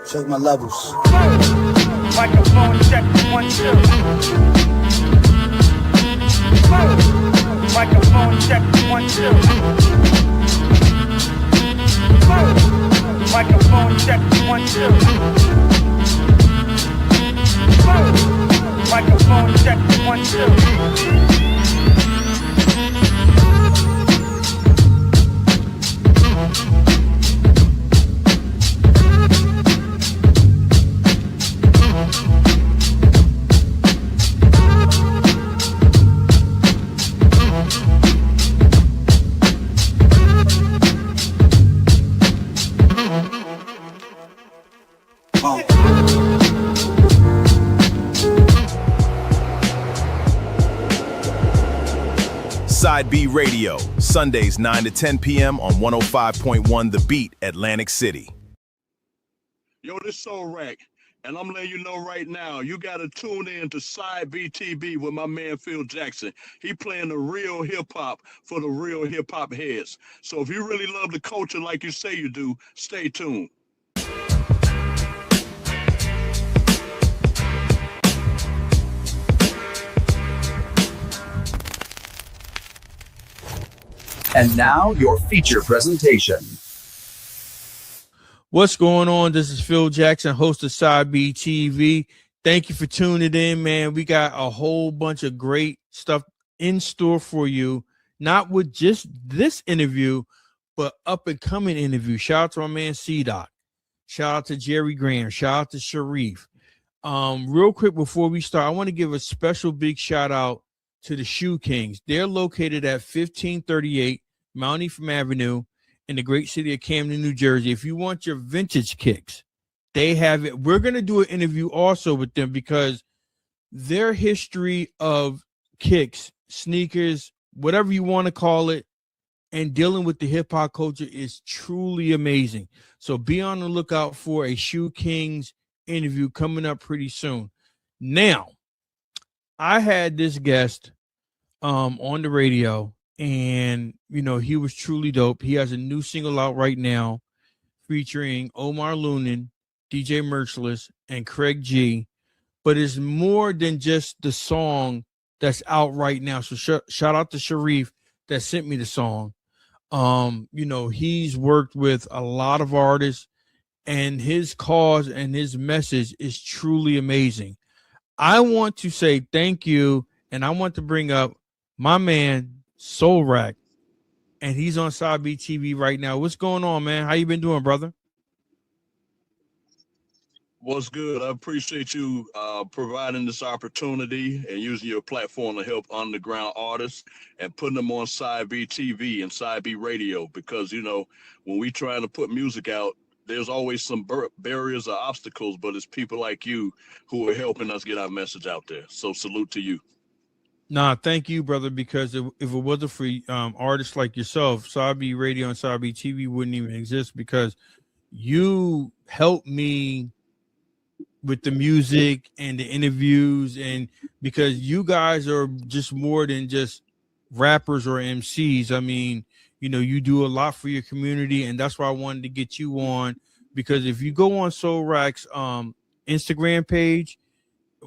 Check my levels. Microphone check 1 2. Microphone check 1 2. Microphone check 1 2. Microphone check 1 2. Side B Radio, Sundays 9 to 10 p.m. on 105.1 The Beat, Atlantic City. Yo, this SOULRAC, and I'm letting you know right now, you got to tune in to Side B TV with my man Phil Jackson. He playing the real hip-hop for the real hip-hop heads. So if you really love the culture like you say you do, stay tuned. And now your feature presentation. What's going on? This is Phil Jackson, host of Side B TV. Thank you for tuning in, man. We got a whole bunch of great stuff in store for you, not with just this interview, but up and coming interview. Shout out to my man C-Doc. Shout out to Jerry Graham. Shout out to Sharif. Real quick before we start, I want to give a special big shout out to the Shoe Kings. They're located at 1538 Mount Ephraim Avenue in the great city of Camden, New Jersey. If you want your vintage kicks, they have it. We're going to do an interview also with them because their history of kicks, sneakers, whatever you want to call it, and dealing with the hip hop culture is truly amazing. So be on the lookout for a Shoe Kings interview coming up pretty soon. Now, I had this guest on the radio, and you know, he was truly dope. He has a new single out right now featuring Omar Lunan, DJ Merciless, and Craig G. But it's more than just the song that's out right now. So shout out to Sharif that sent me the song. You know, he's worked with a lot of artists, and his cause and his message is truly amazing. I want to say thank you, and I want to bring up my man SOULRAC, and he's on Side B TV right now. What's going on, man? How you been doing, brother? What's good? I appreciate you providing this opportunity and using your platform to help underground artists and putting them on Side B TV and Side B Radio, because, you know, when we try to put music out, there's always some barriers or obstacles, but it's people like you who are helping us get our message out there. So salute to you. Nah, thank you, brother, because if it wasn't for artists like yourself, Side B Radio and Side B TV wouldn't even exist, because you helped me with the music and the interviews, and because you guys are just more than just rappers or MCs. I mean, you know, you do a lot for your community, and that's why I wanted to get you on, because if you go on SOULRAC's Instagram page,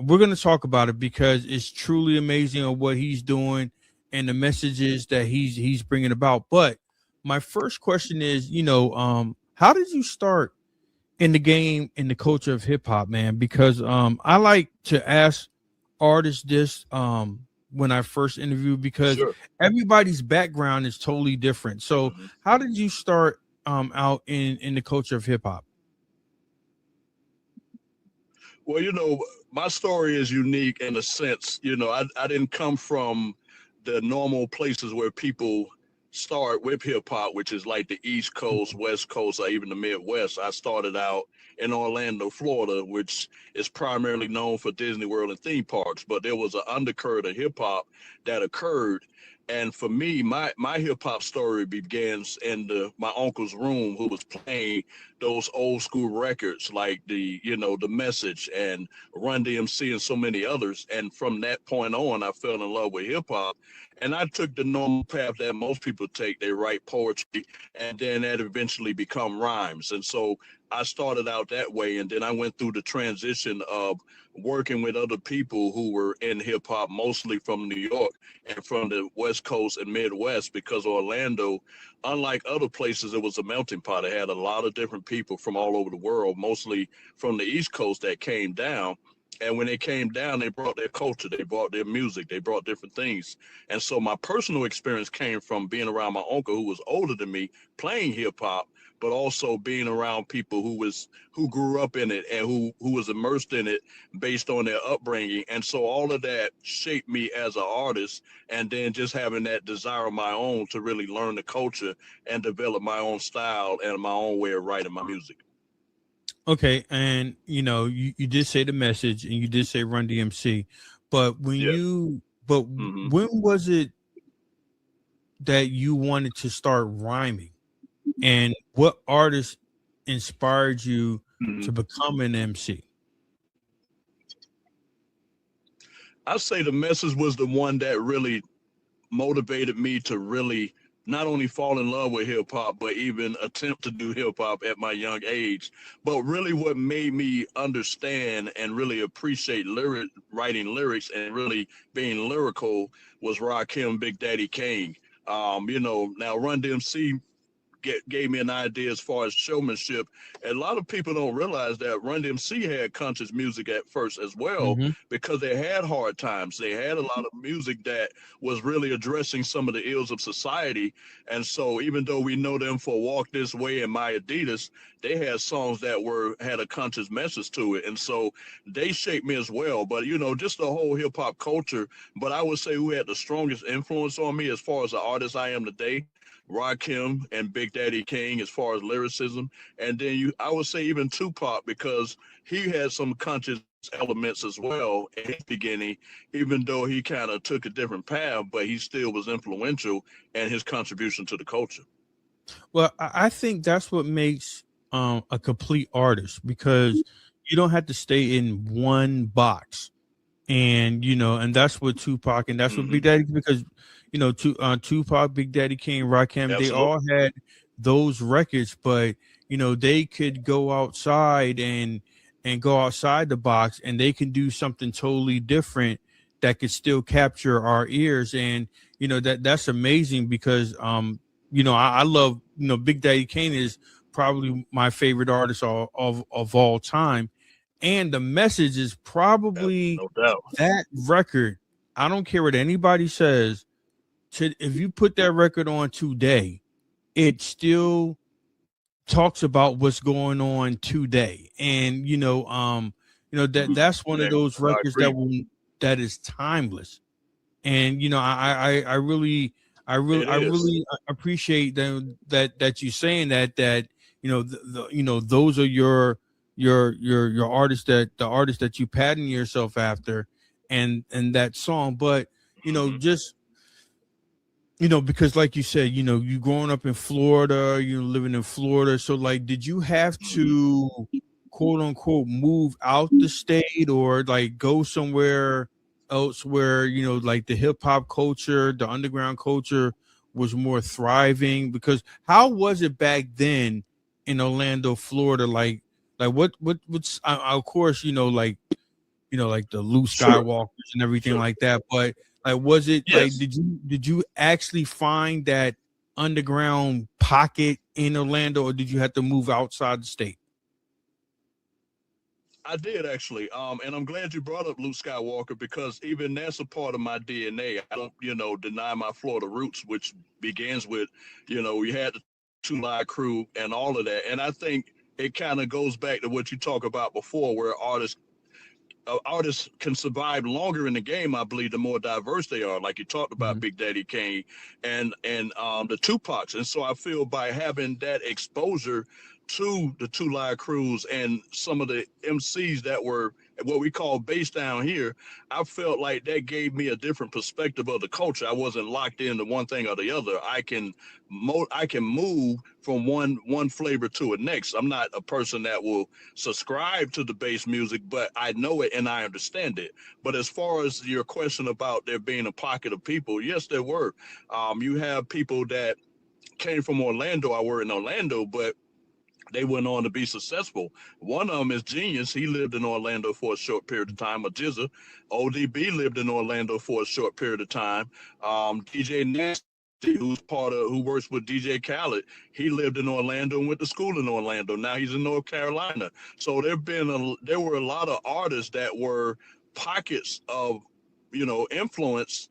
we're going to talk about it, because it's truly amazing on what he's doing and the messages that he's bringing about. But my first question is, you know, how did you start in the game, in the culture of hip hop, man? Because I like to ask artists this when I first interview, because everybody's background is totally different. So how did you start out in the culture of hip hop? Well, you know, my story is unique in a sense. You know, I didn't come from the normal places where people start with hip hop, which is like the East Coast, West Coast, or even the Midwest. I started out in Orlando, Florida, which is primarily known for Disney World and theme parks. But there was an undercurrent of hip hop that occurred. And for me, my hip hop story begins in my uncle's room, who was playing those old school records like the Message and Run DMC and so many others. And from that point on, I fell in love with hip hop. And I took the normal path that most people take. They write poetry, and then that eventually become rhymes. And so I started out that way, and then I went through the transition of working with other people who were in hip hop, mostly from New York and from the West Coast and Midwest, because Orlando, unlike other places, it was a melting pot. It had a lot of different people from all over the world, mostly from the East Coast, that came down. And when they came down, they brought their culture, they brought their music, they brought different things. And so my personal experience came from being around my uncle, who was older than me, playing hip hop, but also being around people who grew up in it and who was immersed in it based on their upbringing. And so all of that shaped me as an artist, and then just having that desire of my own to really learn the culture and develop my own style and my own way of writing my music. Okay, and you did say The Message and you did say Run DMC, but when was it that you wanted to start rhyming, and what artist inspired you to become an MC? I'd say The Message was the one that really motivated me to really not only fall in love with hip hop, but even attempt to do hip hop at my young age. But really what made me understand and really appreciate writing lyrics and really being lyrical was Rakim, Big Daddy Kane. Now Run DMC gave me an idea as far as showmanship. And a lot of people don't realize that Run DMC had conscious music at first as well, because they had hard times. They had a lot of music that was really addressing some of the ills of society. And so even though we know them for Walk This Way and My Adidas, they had songs that had a conscious message to it. And so they shaped me as well. But, just the whole hip hop culture. But I would say who had the strongest influence on me as far as the artist I am today, Rakim and Big Daddy Kane, as far as lyricism. And then I would say even Tupac, because he had some conscious elements as well in his beginning, even though he kind of took a different path, but he still was influential in his contribution to the culture. Well, I think that's what makes a complete artist, because you don't have to stay in one box. And and that's what Tupac and that's what Big Daddy, because Tupac, Big Daddy Kane, Rakim, they all had those records, but they could go outside and go outside the box, and they can do something totally different that could still capture our ears. And that's amazing, because I love, Big Daddy Kane is probably my favorite artist of all time. And The Message is probably that record. I don't care what anybody says. If you put that record on today, it still talks about what's going on today. And that's one of those records that is timeless. And I really appreciate that you saying that those are your artists, the artist that you pattern yourself after, and that song. But just because like you said, you growing up in Florida, you living in Florida, so like, did you have to quote unquote move out the state, or like go somewhere else where like the hip hop culture, the underground culture was more thriving? Because how was it back then in Orlando, Florida? Like what's of course like the Luke Skywalkers and everything like that, but like, was it like, did you actually find that underground pocket in Orlando, or did you have to move outside the state? I did, actually. And I'm glad you brought up Luke Skywalker, because even that's a part of my DNA. I don't, deny my Florida roots, which begins with, we had the 2 Live Crew and all of that. And I think it kind of goes back to what you talked about before, where artists can survive longer in the game, I believe, the more diverse they are. Like you talked about Big Daddy Kane and the Tupacs. And so I feel by having that exposure to the 2 Live Crews and some of the MCs that were what we call bass down here, I felt like that gave me a different perspective of the culture. I wasn't locked into one thing or the other. I can move from one flavor to the next. I'm not a person that will subscribe to the bass music, but I know it and I understand it. But as far as your question about there being a pocket of people, yes, there were. You have people that came from Orlando. I were in Orlando, but they went on to be successful. One of them is Genius. He lived in Orlando for a short period of time. A Jizza, ODB lived in Orlando for a short period of time. DJ Nasty, who works with DJ Khaled, he lived in Orlando and went to school in Orlando. Now he's in North Carolina. So there were a lot of artists that were pockets of, influence.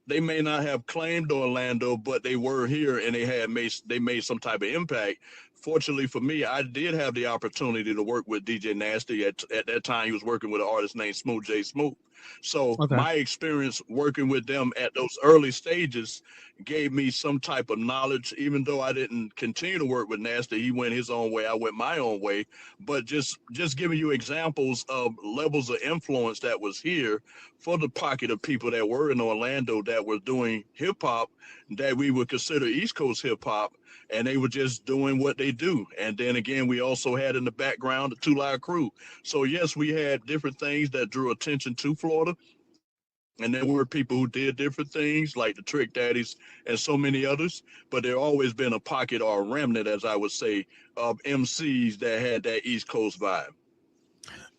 They may not have claimed Orlando, but they were here and they made some type of impact. Fortunately for me, I did have the opportunity to work with DJ Nasty. At that time, he was working with an artist named Smooth J Smooth. So Okay. my experience working with them at those early stages gave me some type of knowledge. Even though I didn't continue to work with Nasty, he went his own way, I went my own way. But just giving you examples of levels of influence that was here for the pocket of people that were in Orlando that were doing hip hop that we would consider East Coast hip hop, and they were just doing what they do. And then again, we also had in the background the 2 Live Crew. So yes, we had different things that drew attention to Florida. And there were people who did different things like the Trick Daddies and so many others, but there always been a pocket or a remnant, as I would say, of MCs that had that East Coast vibe.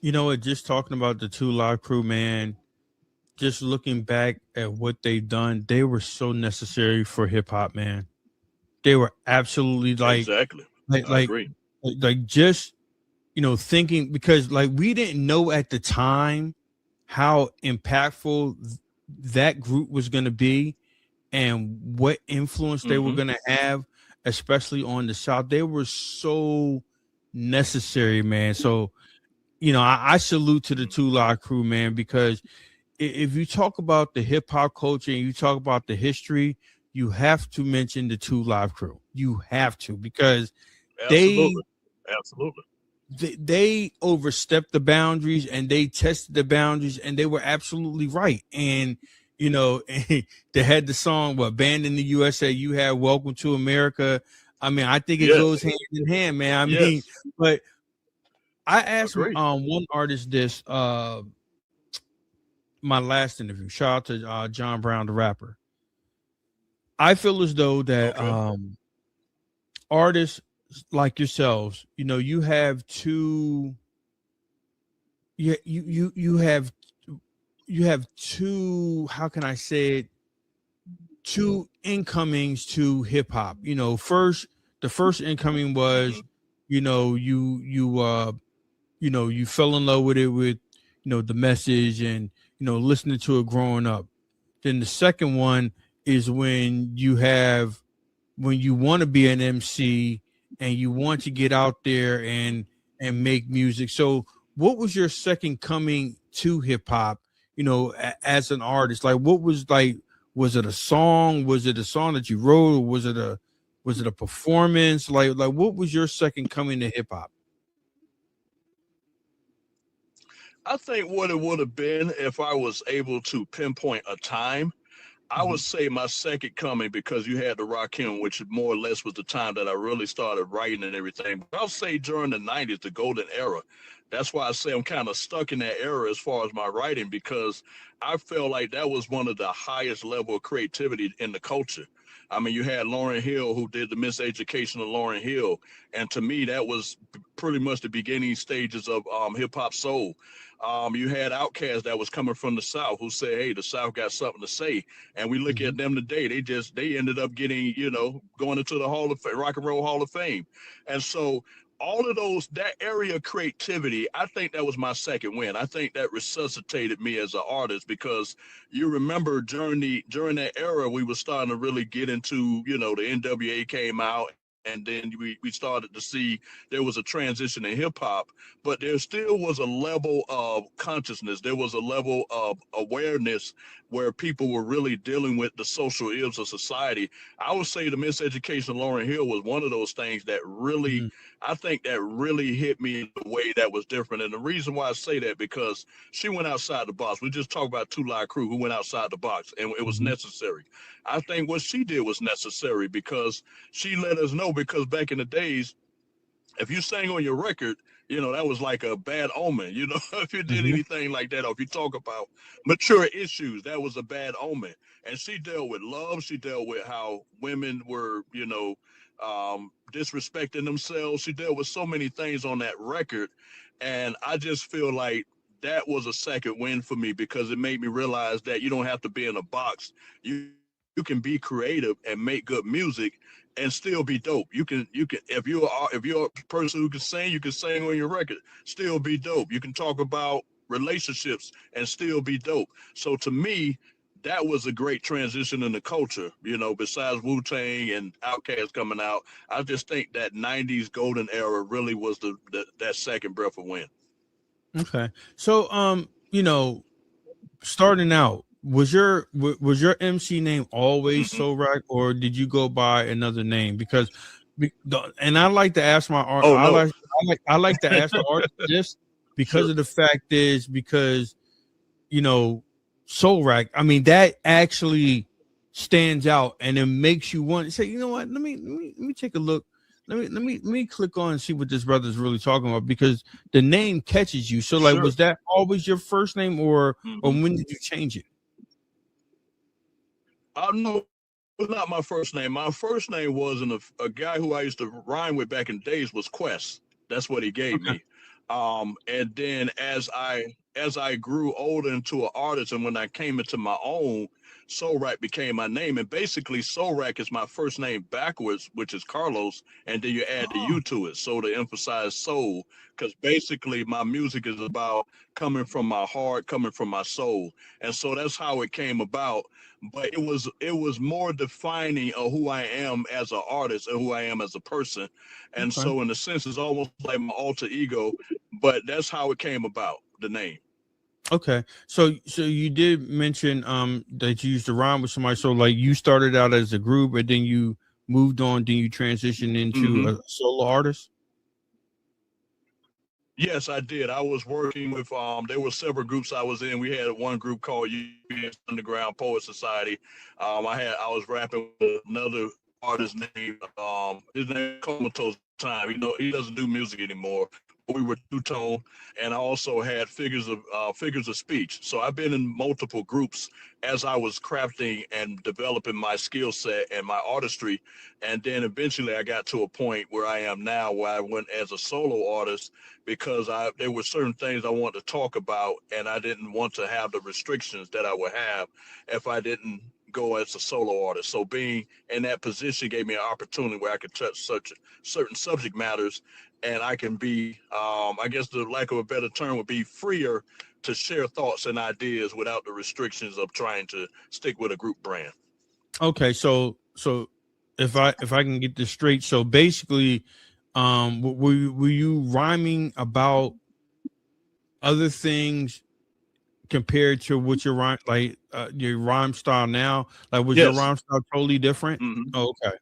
You know what? Just talking about the 2 Live Crew, man. Just looking back at what they've done, they were so necessary for hip hop, man. They were absolutely Exactly. I agree. just thinking, because like we didn't know at the time how impactful that group was going to be and what influence they were going to have, especially on the South. They were so necessary, man. So I salute to the 2 Live Crew, man, because if you talk about the hip hop culture and you talk about the history, you have to mention the 2 Live Crew. You have to, because Absolutely. they overstepped the boundaries and they tested the boundaries and they were absolutely right. And they had the song Banned in the USA. You had Welcome to America. I mean, I think it goes hand in hand, man. I mean, but I asked one artist this my last interview. Shout out to John Brown, the rapper. I feel as though that artists like yourselves, you have two. You have two. How can I say it? Two incomings to hip hop. The first incoming was, you fell in love with it with, the message and listening to it growing up. Then the second one is when you want to be an MC and you want to get out there and make music. So what was your second coming to hip hop, as an artist? Like, what was was it a song? Was it a song that you wrote? Or was it a performance? Like what was your second coming to hip hop? I think what it would have been, if I was able to pinpoint a time, I would say my second coming, because you had the Rakim, which more or less was the time that I really started writing and everything. But I'll say during the 90s, the golden era. That's why I say I'm kind of stuck in that era as far as my writing, because I felt like that was one of the highest level of creativity in the culture. I mean, you had Lauryn Hill, who did the Miseducation of Lauryn Hill. And to me, that was pretty much the beginning stages of hip hop soul. You had Outkast that was coming from the South, who said, hey, the South got something to say. And we look at them today, they ended up getting, going into the Rock and Roll Hall of Fame. And so all of that area of creativity, I think that was my second win. I think that resuscitated me as an artist, because you remember during that era, we were starting to really get into, the NWA came out and then we started to see there was a transition in hip hop, but there still was a level of consciousness. There was a level of awareness where people were really dealing with the social ills of society. I would say the Miseducation of Lauryn Hill was one of those things that really, I think that really hit me in a way that was different. And the reason why I say that, because she went outside the box. We just talked about Two Live Crew who went outside the box, and it was necessary. I think what she did was necessary because she let us know, because back in the days, if you sang on your record, that was like a bad omen. If you did anything like that, or if you talk about mature issues, that was a bad omen. And she dealt with love. She dealt with how women were, disrespecting themselves. She dealt with so many things on that record. And I just feel like that was a second win for me, because it made me realize that you don't have to be in a box. You can be creative and make good music and still be dope. You can if you're a person who can sing, you can sing on your record, still be dope. You can talk about relationships and still be dope. So to me, that was a great transition in the culture. Besides Wu-Tang and Outkast coming out, I just think that 90s golden era really was that second breath of wind. Okay. So starting out, was your MC name always SOULRAC, or did you go by another name? Because and I like to ask my art. I like to ask the artist this, because of the fact is, because SOULRAC, I mean, that actually stands out, and it makes you want to say, you know what, let me take a look. Let me click on and see what this brother's really talking about, because the name catches you. So like, was that always your first name, or when did you change it? No, it was not my first name. My first name was a guy who I used to rhyme with back in the days was Quest. That's what he gave me. And then as I grew older into an artist, and when I came into my own, SOULRAC became my name. And basically SOULRAC is my first name backwards, which is Carlos, and then you add the U to it, so to emphasize soul, because basically my music is about coming from my heart, coming from my soul. And so that's how it came about. But it was more defining of who I am as an artist and who I am as a person. And so in a sense, it's almost like my alter ego, but that's how it came about, the name. Okay. So you did mention that you used to rhyme with somebody. So like, you started out as a group, and then you moved on, then you transitioned into a solo artist? Yes, I did. I was working with there were several groups I was in. We had one group called UPS Underground Poet Society. I was rapping with another artist named his name is Comatose Time. He doesn't do music anymore. We were two-tone, and I also had figures of speech. So I've been in multiple groups as I was crafting and developing my skill set and my artistry. And then eventually I got to a point where I am now, where I went as a solo artist, because there were certain things I wanted to talk about, and I didn't want to have the restrictions that I would have if I didn't go as a solo artist. So being in that position gave me an opportunity where I could touch such certain subject matters, and I can be, I guess the lack of a better term would be, freer to share thoughts and ideas without the restrictions of trying to stick with a group brand. Okay, so if I can get this straight, so basically, were you rhyming about other things compared to what your rhyme, like your rhyme style now? Like, was your rhyme style totally different? Oh, okay.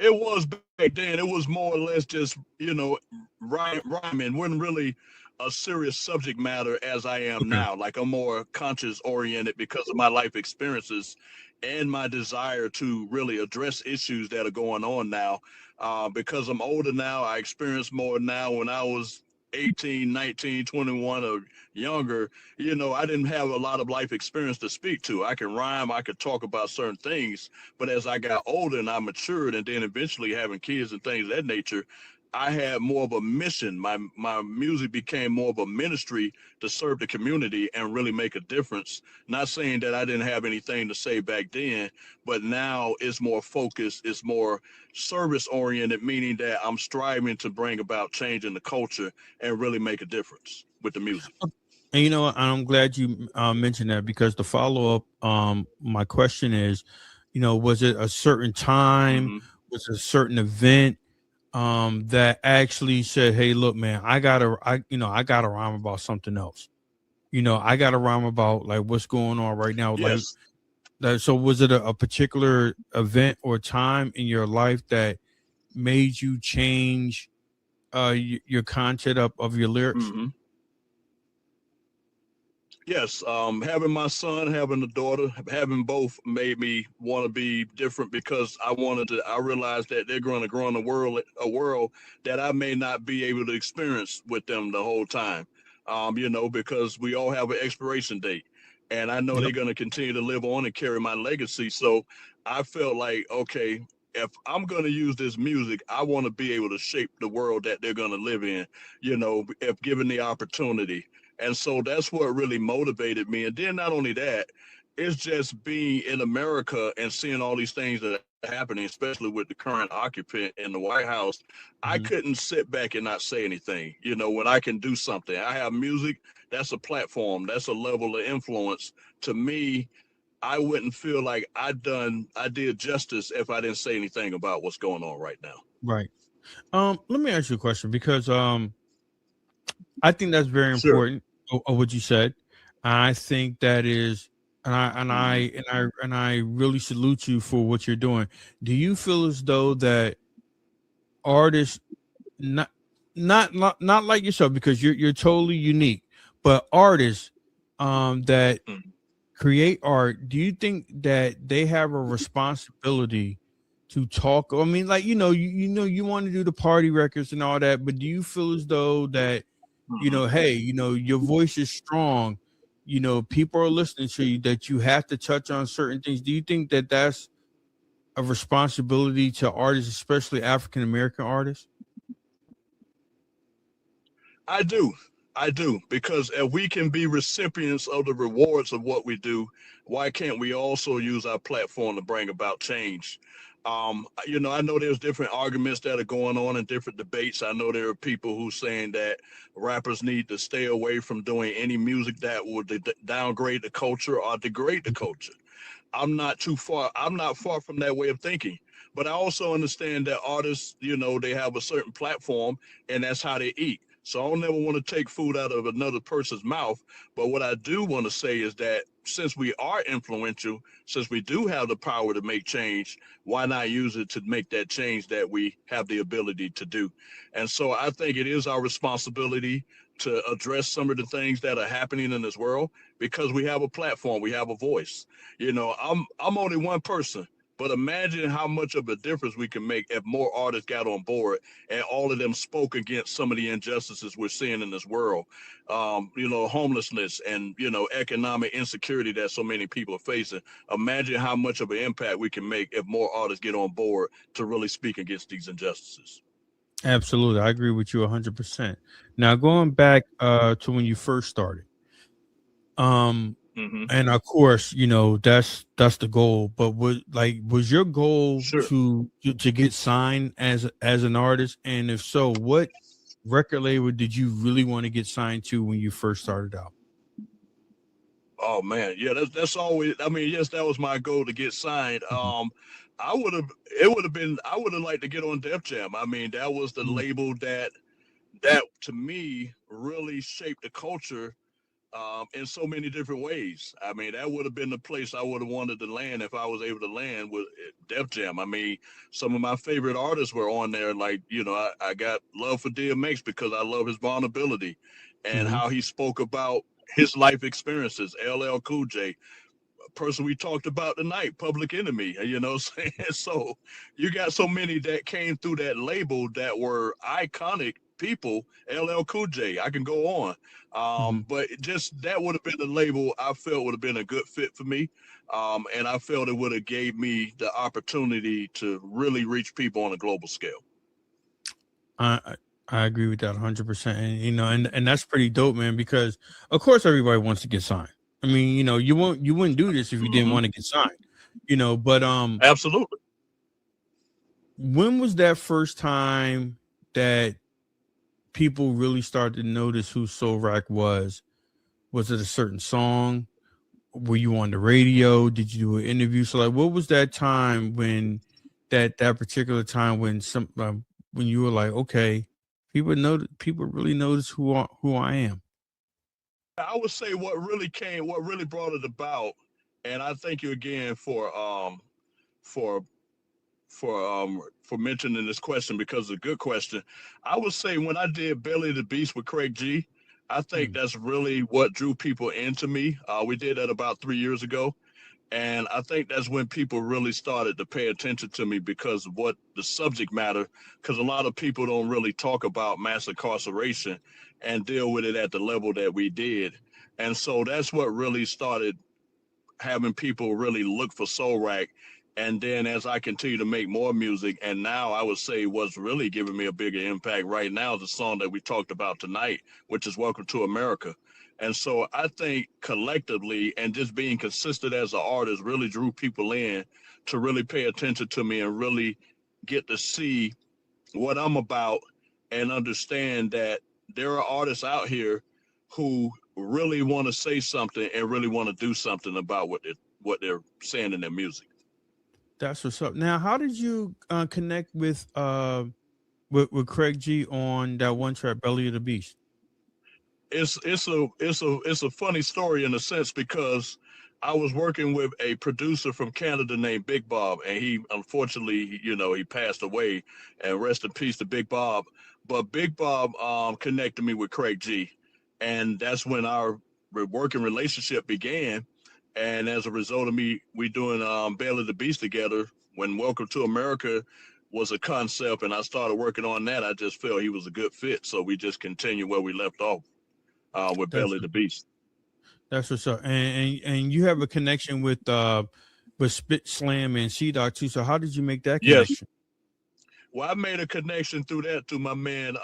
It was back then. It was more or less just, rhyming. Wasn't really a serious subject matter as I am now. Like, I'm more conscious oriented because of my life experiences and my desire to really address issues that are going on now. Because I'm older now, I experience more now. When I was 18, 19, 21 or younger, I didn't have a lot of life experience to speak to. I can rhyme, I could talk about certain things, but as I got older and I matured, and then eventually having kids and things of that nature, I had more of a mission. My music became more of a ministry to serve the community and really make a difference. Not saying that I didn't have anything to say back then, but now it's more focused, it's more service oriented, meaning that I'm striving to bring about change in the culture and really make a difference with the music. And you know what? I'm glad you mentioned that, because the follow up, my question is, Was it a certain time? Hmm. Was it a certain event that actually said, "Hey, look, man, I gotta rhyme about something else. I gotta rhyme about like what's going on right now." Like Yes. that. So, was it a particular event or time in your life that made you change your content of your lyrics? Hmm. Yes, having my son, having a daughter, having both made me want to be different because I realized that they're going to grow in a world that I may not be able to experience with them the whole time. Because we all have an expiration date, and I know they're Yep. going to continue to live on and carry my legacy. So I felt like, okay, if I'm going to use this music, I want to be able to shape the world that they're going to live in, if given the opportunity. And so that's what really motivated me. And then not only that, it's just being in America and seeing all these things that are happening, especially with the current occupant in the White House. I Hmm. couldn't sit back and not say anything. When I can do something, I have music. That's a platform. That's a level of influence. To me, I wouldn't feel like I did justice if I didn't say anything about what's going on right now. Right. Let me ask you a question because I think that's very Sure. important of what you said. I think that is, Hmm. and I really salute you for what you're doing. Do you feel as though that artists, not not like yourself, because you're totally unique, but artists that create art, do you think that they have a responsibility to talk? I mean, like, you want to do the party records and all that, but do you feel as though that, Hmm. hey, your voice is strong, people are listening to you, that you have to touch on certain things? Do you think that that's a responsibility to artists, especially African American artists? I do. I do. Because if we can be recipients of the rewards of what we do, why can't we also use our platform to bring about change? I know there's different arguments that are going on in different debates. I know there are people who saying that rappers need to stay away from doing any music that would downgrade the culture or degrade the culture. I'm not far from that way of thinking. But I also understand that artists, they have a certain platform and that's how they eat. So I don't never want to take food out of another person's mouth. But what I do want to say is that since we are influential, since we do have the power to make change, why not use it to make that change that we have the ability to do? And so I think it is our responsibility to address some of the things that are happening in this world because we have a platform, we have a voice. I'm only one person, but imagine how much of a difference we can make if more artists got on board and all of them spoke against some of the injustices we're seeing in this world. Homelessness and economic insecurity that so many people are facing. Imagine how much of an impact we can make if more artists get on board to really speak against these injustices. Absolutely, I agree with you 100%. Now, going back to when you first started, um Hmm. and of course, that's the goal, but was your goal Sure. to get signed as an artist? And if so, what record label did you really want to get signed to when you first started out? Oh man, yeah, that's always. I mean, yes, that was my goal to get signed. Mhm. I would have liked to get on Def Jam. I mean, that was the Mhm. label that to me really shaped the culture in so many different ways. I mean, that would have been the place I would have wanted to land if I was able to land with Def Jam. I mean, some of my favorite artists were on there. Like, I got love for DMX because I love his vulnerability and Mhm. how he spoke about his life experiences. LL Cool J, a person we talked about tonight, Public Enemy. What I'm saying? So you got so many that came through that label that were iconic people. LL Cool J, I can go on. Mhm. But just that would have been the label I felt would have been a good fit for me. And I felt it would have gave me the opportunity to really reach people on a global scale. I I agree with that 100%, and and that's pretty dope, man. Because of course everybody wants to get signed. I mean, you wouldn't do this if you didn't Hmm. want to get signed, But Absolutely. when was that first time that people really started to notice who SoulRac was? Was it a certain song? were you on the radio? Did you do an interview? So like, what was that time when that particular time when when you were like, okay, people really notice who I am. I would say what really brought it about, and I thank you again for for mentioning this question because it's a good question. I would say when I did Belly the Beast with Craig G, I think that's really what drew people into me. We did that about 3 years ago. And I think that's when people really started to pay attention to me because of what the subject matter, because a lot of people don't really talk about mass incarceration and deal with it at the level that we did. And so that's what really started having people really look for SOULRAC. And then as I continue to make more music, and now I would say what's really giving me a bigger impact right now is the song that we talked about tonight, which is Welcome to America. And so I think collectively and just being consistent as an artist really drew people in to really pay attention to me and really get to see what I'm about and understand that there are artists out here who really want to say something and really want to do something about what they're saying in their music. That's what's up. Now, how did you connect with Craig G on that one track, Belly of the Beast? It's a funny story in a sense because I was working with a producer from Canada named Big Bob, and he unfortunately, he passed away, and rest in peace to Big Bob. But Big Bob connected me with Craig G, and that's when our working relationship began. And as a result of we doing Belly the Beast together, when Welcome to America was a concept and I started working on that, I just felt he was a good fit. So we just continued where we left off with Belly the Beast. That's what's up. And you have a connection with Spit Slam and C-Dog too. So how did you make that connection? Yes. Well, I made a connection through my man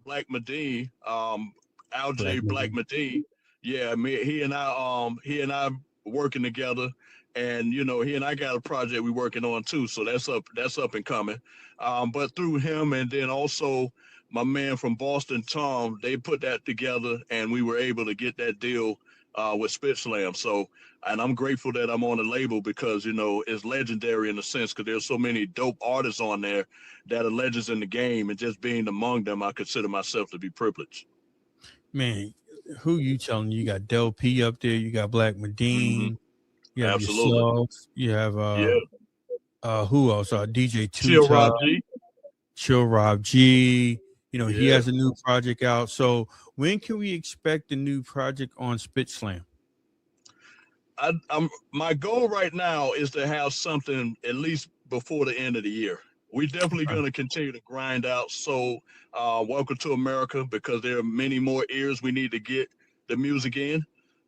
Black Medine, LJ Black Medine. Yeah, he and I working together, and he and I got a project we working on too, so that's up and coming. But through him, and then also my man from Boston, Tom, they put that together, and we were able to get that deal with Spit Slam. So, and I'm grateful that I'm on the label because it's legendary in a sense because there's so many dope artists on there that are legends in the game, and just being among them, I consider myself to be privileged. Man, who you telling? You got Del P up there. You got Black Medine. You have Absolutely. yourself. You have who else? DJ Chill Rob G. Chill Rob G. He has a new project out. So when can we expect the new project on Spit Slam? My goal right now is to have something at least before the end of the year. We're definitely going to continue to grind out. So Welcome to America, because there are many more ears we need to get the music in.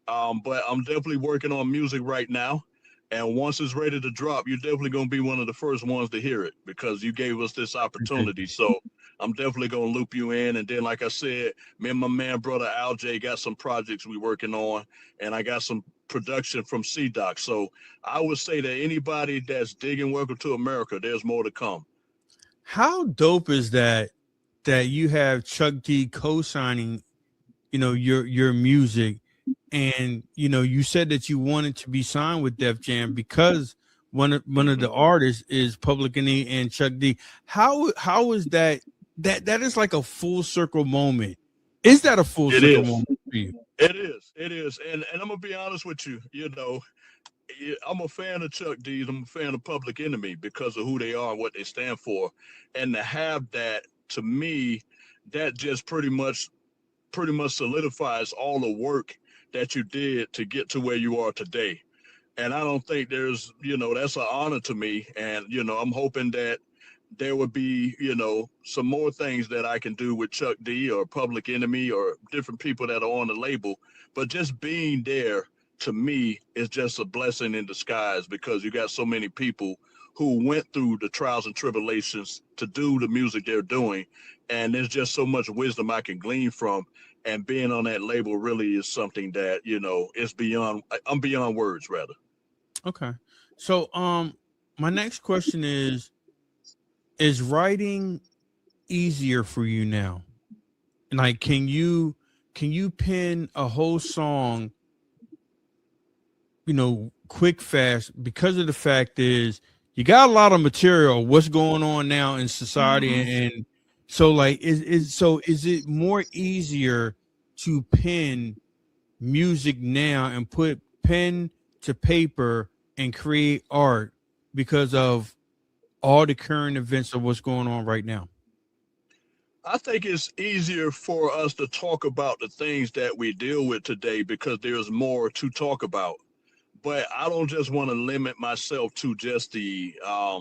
But I'm definitely working on music right now. And once it's ready to drop, you're definitely going to be one of the first ones to hear it because you gave us this opportunity. So I'm definitely going to loop you in. And then, like I said, me and my man, brother LJ, got some projects we working on, and I got some production from C-Doc. So I would say that anybody that's digging Welcome to America, there's more to come. How dope is that you have Chuck D co-signing, your music, and you said that you wanted to be signed with Def Jam because one of the artists is Public Enemy and Chuck D. How is that is like a full circle moment? Is that a full circle moment for you? It is, and I'm gonna be honest with you. I'm a fan of Chuck D's. I'm a fan of Public Enemy because of who they are and what they stand for, and to have that, to me, that just pretty much solidifies all the work that you did to get to where you are today. And I don't think there's, that's an honor to me. And, I'm hoping that there would be, some more things that I can do with Chuck D or Public Enemy or different people that are on the label. But just being there, to me, is just a blessing in disguise because you got so many people who went through the trials and tribulations to do the music they're doing. And there's just so much wisdom I can glean from. And being on that label really is something that, I'm beyond words, rather. Okay. So my next question is writing easier for you now? Like, can you pen a whole song quick, fast, because of the fact is you got a lot of material, what's going on now in society. And so like, is it more easier to pen music now and put pen to paper and create art because of all the current events of what's going on right now? I think it's easier for us to talk about the things that we deal with today because there's more to talk about. But I don't just want to limit myself to just the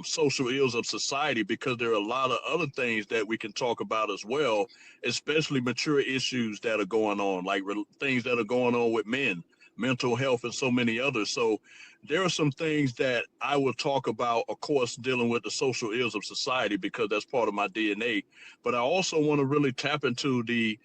social ills of society because there are a lot of other things that we can talk about as well, especially mature issues that are going on, like things that are going on with men, mental health, and so many others. So there are some things that I will talk about, of course, dealing with the social ills of society because that's part of my DNA. But I also want to really tap into the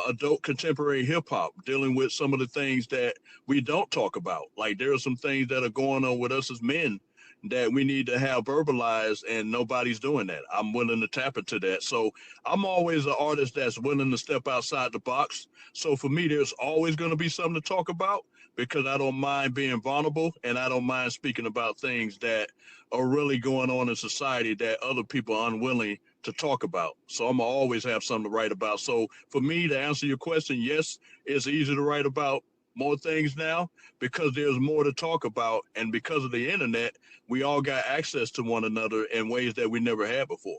adult contemporary hip hop, dealing with some of the things that we don't talk about. Like there are some things that are going on with us as men that we need to have verbalized, and nobody's doing that. I'm willing to tap into that. So I'm always an artist that's willing to step outside the box. So for me, there's always going to be something to talk about because I don't mind being vulnerable and I don't mind speaking about things that are really going on in society that other people are unwilling to talk about. So I'm gonna always have something to write about. So for me, to answer your question, yes, it's easy to write about more things now because there's more to talk about, and because of the internet, we all got access to one another in ways that we never had before.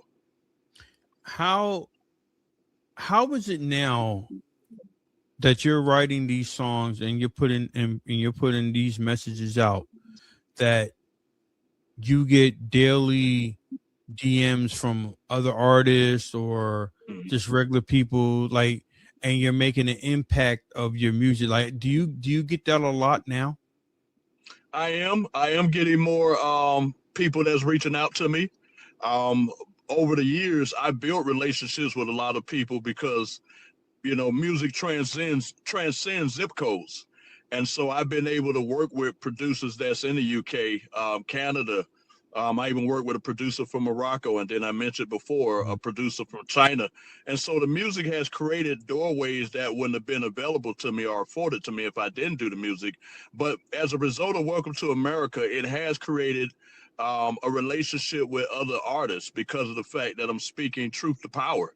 How is it now that you're writing these songs and you're putting these messages out that you get daily DMs from other artists or just regular people, like, and you're making an impact of your music? Like, do you get that a lot now? I am getting more people that's reaching out to me. Um, Over the years, I built relationships with a lot of people because music transcends zip codes. And so I've been able to work with producers that's in the UK, Canada. I even worked with a producer from Morocco, and then I mentioned before a producer from China. And so the music has created doorways that wouldn't have been available to me or afforded to me if I didn't do the music. But as a result of Welcome to America, it has created a relationship with other artists because of the fact that I'm speaking truth to power.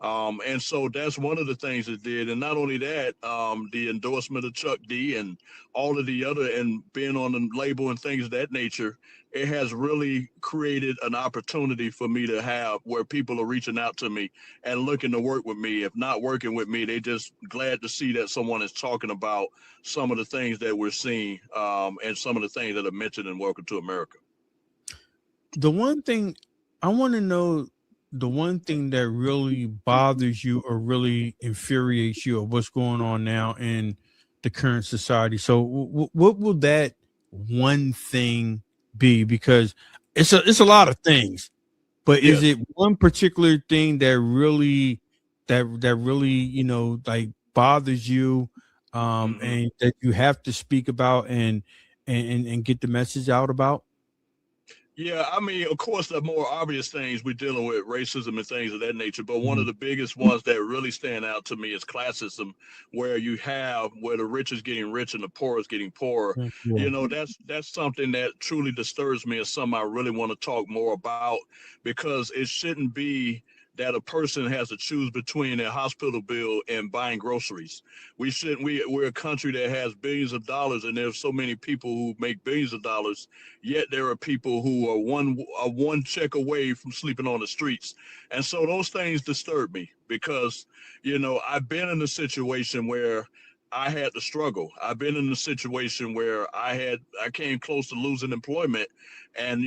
And so that's one of the things it did. And not only that, the endorsement of Chuck D and all of the other, and being on the label and things of that nature, it has really created an opportunity for me to have where people are reaching out to me and looking to work with me. If not working with me, they just glad to see that someone is talking about some of the things that we're seeing, and some of the things that are mentioned in Welcome to America. The one thing I want to know, the one thing that really bothers you or really infuriates you of what's going on now in the current society. So what will that one thing be? Because it's a lot of things, but is Yes. it one particular thing that really like bothers you, and that you have to speak about and get the message out about? Yeah, I mean, of course, the more obvious things we're dealing with, racism and things of that nature. But one of Mhm. the biggest ones that really stand out to me is classism, where the rich is getting rich and the poor is getting poorer. Yeah. That's something that truly disturbs me, and something I really want to talk more about because it shouldn't be that a person has to choose between their hospital bill and buying groceries. We shouldn't. We're a country that has billions of dollars, and there's so many people who make billions of dollars. Yet there are people who are one check away from sleeping on the streets, and so those things disturb me because I've been in a situation where I had to struggle. I've been in a situation where I came close to losing employment, and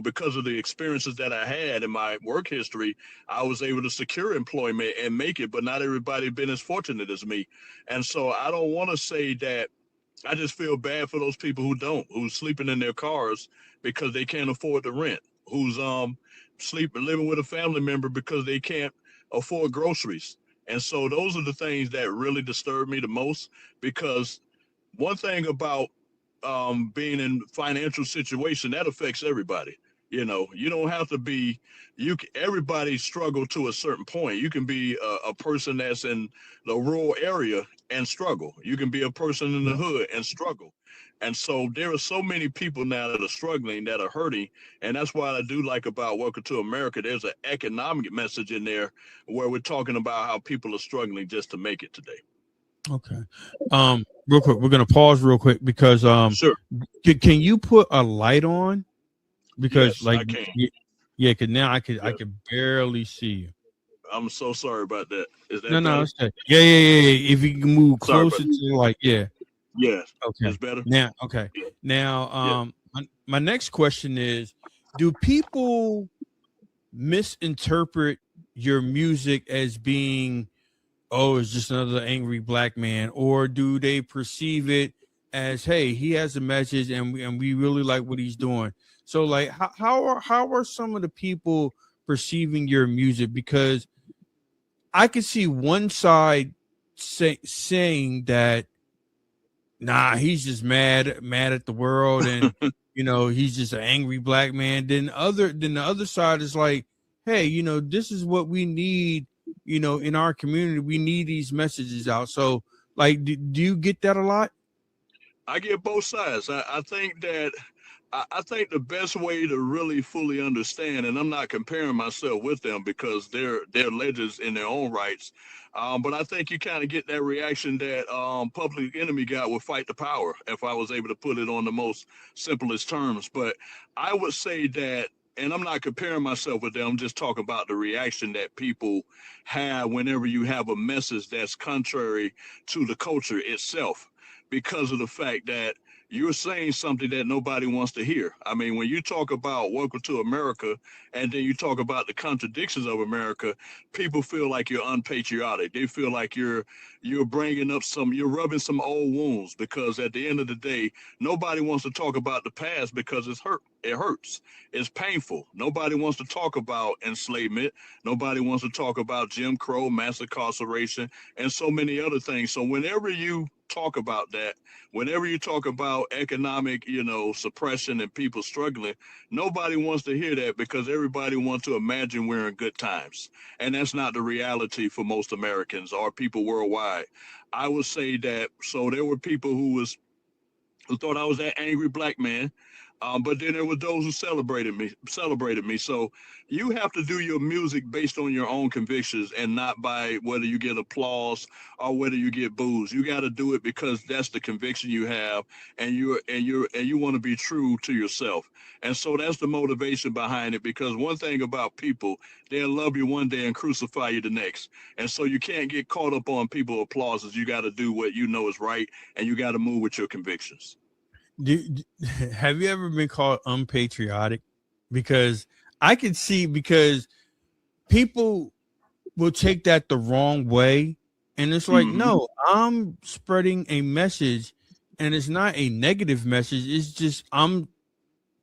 because of the experiences that I had in my work history, I was able to secure employment and make it, but not everybody been as fortunate as me. And so I don't want to say that. I just feel bad for those people who's sleeping in their cars because they can't afford the rent, who's living with a family member because they can't afford groceries. And so those are the things that really disturb me the most because one thing about being in financial situation that affects everybody. You don't have to be. Everybody struggle to a certain point. You can be a person that's in the rural area and struggle. You can be a person in the hood and struggle. And so there are so many people now that are struggling, that are hurting. And that's what I do like about Welcome to America. There's an economic message in there where we're talking about how people are struggling just to make it today. Okay. Real quick, we're gonna pause real quick because Sure. can you put a light on? Because Yes, I can. yeah, because now I could barely see you. I'm so sorry about that. Is that No, better? it's okay. Yeah. If you can move Sorry closer about to like, yeah. Yes. Okay. It's better. Now, okay. Now, my next question is, do people misinterpret your music as being, oh, it's just another angry black man, or do they perceive it as, hey, he has a message and we really like what he's doing? So like how are some of the people perceiving your music? Because I could see one side saying that, nah, he's just mad at the world, and he's just an angry black man. Then the other side is like, hey, this is what we need, in our community. We need these messages out. So like, do you get that a lot? I get both sides. I think that I think the best way to really fully understand, and I'm not comparing myself with them because they're legends in their own rights, but I think you kind of get that reaction that Public Enemy got with Fight the Power, if I was able to put it on the most simplest terms. But I would say that, and I'm not comparing myself with them, I'm just talking about the reaction that people have whenever you have a message that's contrary to the culture itself, because of the fact that you're saying something that nobody wants to hear. I mean, when you talk about Welcome to America and then you talk about the contradictions of America, people feel like you're unpatriotic. They feel like you're bringing up you're rubbing some old wounds, because at the end of the day, nobody wants to talk about the past because it's hurt. It hurts. It's painful. Nobody wants to talk about enslavement. Nobody wants to talk about Jim Crow, mass incarceration, and so many other things. So whenever you talk about that, whenever you talk about economic, suppression and people struggling, nobody wants to hear that, because everybody wants to imagine we're in good times. And that's not the reality for most Americans or people worldwide. I would say that, so there were people who thought I was that angry black man. But then there were those who celebrated me. So you have to do your music based on your own convictions and not by whether you get applause or whether you get boos. You got to do it because that's the conviction you have, and you want to be true to yourself. And so that's the motivation behind it. Because one thing about people, they'll love you one day and crucify you the next. And so you can't get caught up on people applauses. You got to do what you know is right, and you got to move with your convictions. Have you ever been called unpatriotic? Because I can see, because people will take that the wrong way, and it's like, no, I'm spreading a message, and it's not a negative message. It's just I'm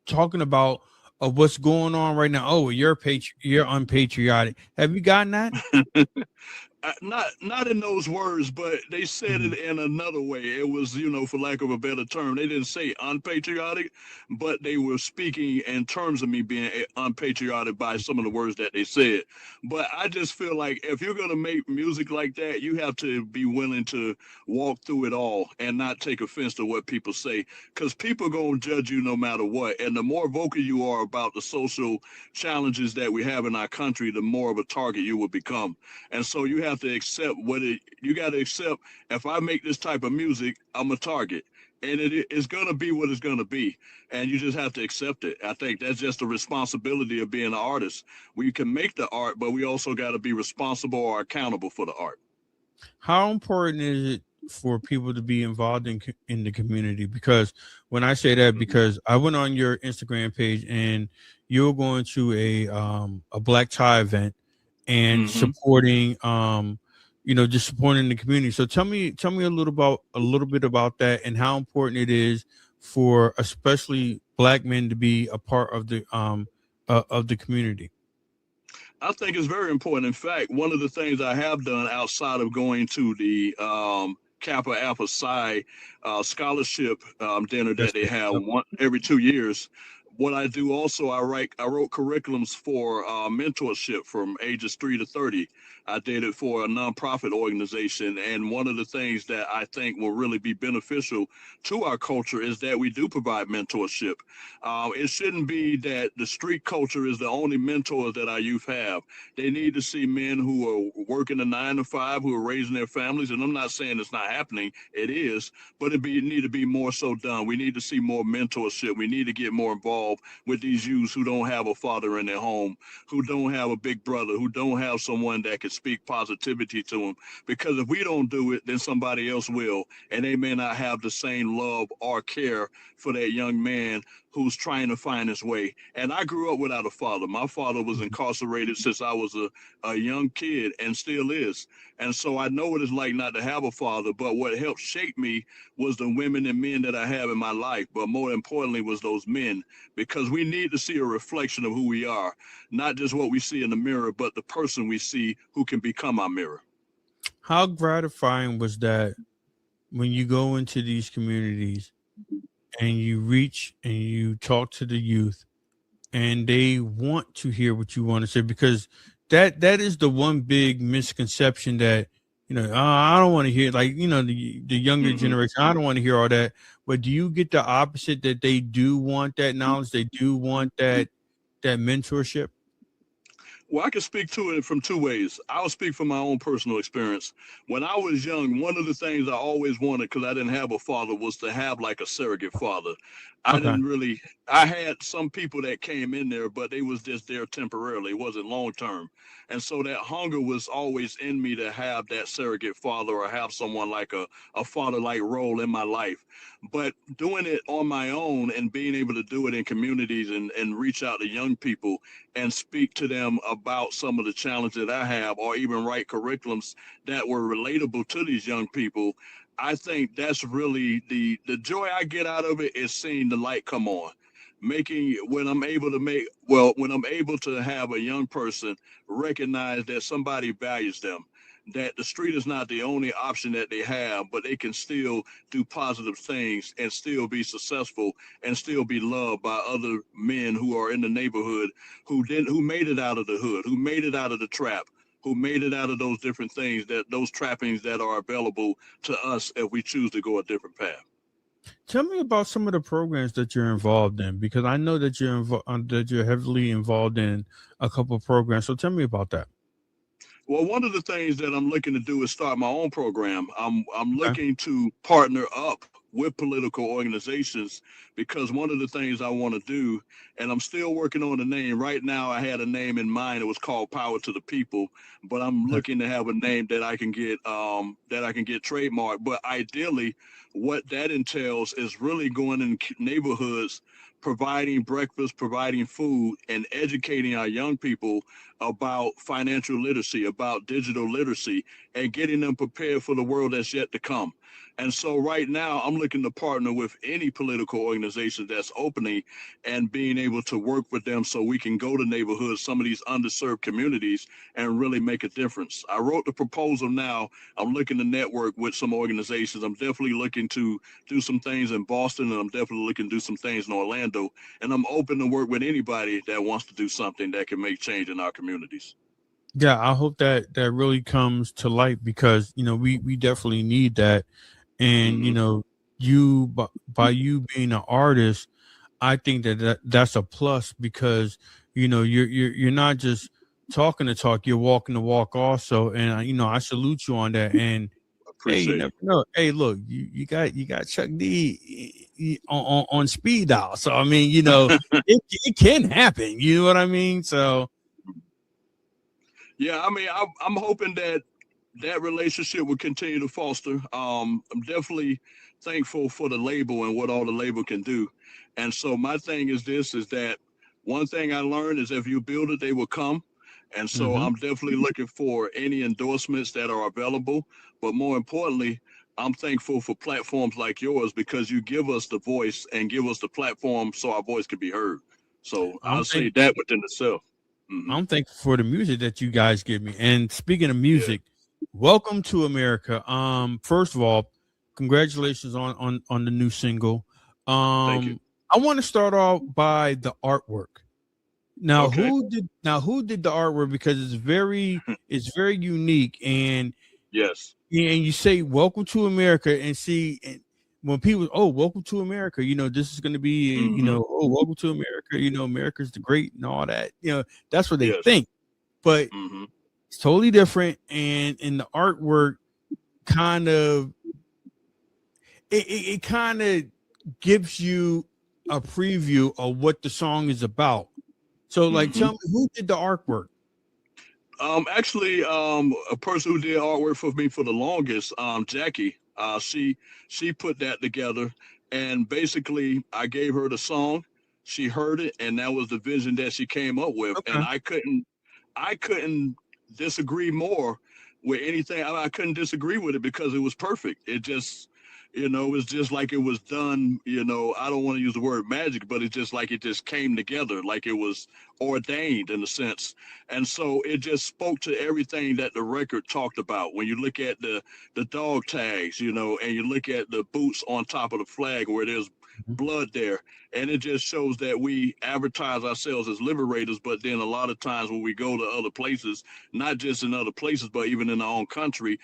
talking about what's going on right now. Oh, you're unpatriotic. Have you gotten that? Not in those words, but they said it in another way. It was, for lack of a better term, they didn't say unpatriotic, but they were speaking in terms of me being unpatriotic by some of the words that they said. But I just feel like if you're going to make music like that, you have to be willing to walk through it all and not take offense to what people say, because people are going to judge you no matter what. And the more vocal you are about the social challenges that we have in our country, the more of a target you will become. And so you have to accept you got to accept, if I make this type of music, I'm a target, and it's going to be what it's going to be, and you just have to accept it. I think that's just the responsibility of being an artist. We can make the art, but we also got to be responsible or accountable for the art. How important is it for people to be involved in the community? Because when I say that, because I went on your Instagram page and you were going to a black tie event and supporting just supporting the community. So tell me a little bit about that, and how important it is for especially black men to be a part of the community. I think it's very important. In fact, one of the things I have done outside of going to the Kappa Alpha Psi scholarship dinner that they have every 2 years, what I do also, I wrote curriculums for mentorship from ages 3 to 30. I did it for a nonprofit organization, and one of the things that I think will really be beneficial to our culture is that we do provide mentorship. It shouldn't be that the street culture is the only mentors that our youth have. They need to see men who are working a 9 to 5, who are raising their families, and I'm not saying it's not happening. It is, but it need to be more so done. We need to see more mentorship. We need to get more involved with these youths who don't have a father in their home, who don't have a big brother, who don't have someone that can speak positivity to them. Because if we don't do it, then somebody else will, and they may not have the same love or care for that young man who's trying to find his way. And I grew up without a father. My father was incarcerated since I was a young kid and still is. And so I know what it's like not to have a father, but what helped shape me was the women and men that I have in my life. But more importantly was those men, because we need to see a reflection of who we are, not just what we see in the mirror, but the person we see who can become our mirror. How gratifying was that when you go into these communities and you reach and you talk to the youth and they want to hear what you want to say? Because that is the one big misconception that, you know, I don't want to hear, like, you know, the younger generation, I don't want to hear all that. But do you get the opposite, that they do want that knowledge? They do want that mentorship? Well, I can speak to it from two ways. I'll speak from my own personal experience. When I was young, one of the things I always wanted, because I didn't have a father, was to have like a surrogate father. Okay. I had some people that came in there, but they was just there temporarily. It wasn't long term. And so that hunger was always in me to have that surrogate father, or have someone like a father-like role in my life. But doing it on my own and being able to do it in communities and reach out to young people and speak to them about some of the challenges that I have, or even write curriculums that were relatable to these young people, I think that's really the joy I get out of it, is seeing the light come on. When I'm able to have a young person recognize that somebody values them, that the street is not the only option that they have, but they can still do positive things and still be successful and still be loved by other men who are in the neighborhood, who made it out of the hood, who made it out of the trap, who made it out of those different things, those trappings that are available to us if we choose to go a different path. Tell me about some of the programs that you're involved in, because I know that you're heavily involved in a couple of programs. So tell me about that. Well, one of the things that I'm looking to do is start my own program. I'm Okay. looking to partner up with political organizations, because one of the things I want to do, and I'm still working on the name. Right now, I had a name in mind. It was called Power to the People, but I'm looking to have a name that I can get trademarked. But ideally, what that entails is really going in neighborhoods, providing breakfast, providing food, and educating our young people about financial literacy, about digital literacy, and getting them prepared for the world that's yet to come. And so right now, I'm looking to partner with any political organization that's opening, and being able to work with them so we can go to neighborhoods, some of these underserved communities, and really make a difference. I wrote the proposal now. I'm looking to network with some organizations. I'm definitely looking to do some things in Boston, and I'm definitely looking to do some things in Orlando. And I'm open to work with anybody that wants to do something that can make change in our communities. Yeah, I hope that really comes to light, because, you know, we definitely need that. And, you know, by you being an artist, I think that's a plus, because, you know, you're not just talking the talk, you're walking the walk also. And, you know, I salute you on that. And hey, you Appreciate never it. know. Hey, look, you got Chuck D on speed dial. So I mean, you know, it can happen. You know what I mean? So Yeah, I mean, I'm hoping that relationship will continue to foster. I'm definitely thankful for the label and what all the label can do. And so my thing is that one thing I learned is, if you build it, they will come. And so mhm. I'm definitely looking for any endorsements that are available. But more importantly, I'm thankful for platforms like yours, because you give us the voice and give us the platform so our voice can be heard. So I'm I'll thank say that within itself. Hmm. I'm thankful for the music that you guys give me. And speaking of Yeah, music, welcome to America. First of all, congratulations on the new single. thank you. I want to start off by the artwork. Now, Okay. who did the artwork? Because it's very unique, and Yes. you say "Welcome to America," and see, and when people, oh, welcome to America, this is going to be, Mm-hmm. oh, welcome to America, America's the great and all that, that's what they Yes. think, but Mm-hmm. it's totally different, and in the artwork, kind of, it kind of gives you a preview of what the song is about. So, like, Mm-hmm. tell me who did the artwork. Actually, a person who did artwork for me for the longest, Jackie, she put that together, and basically I gave her the song, she heard it, and that was the vision that she came up with, and Okay. I couldn't disagree more with anything. I couldn't disagree with it because it was perfect. It just, it was just like it was done. I don't want to use the word magic, but it's just like it just came together, like it was ordained in a sense. And so it just spoke to everything that the record talked about. When you look at the dog tags, and you look at the boots on top of the flag where there's blood there, and it just shows that we advertise ourselves as liberators, but then a lot of times when we go to other places, not just in other places but even in our own country,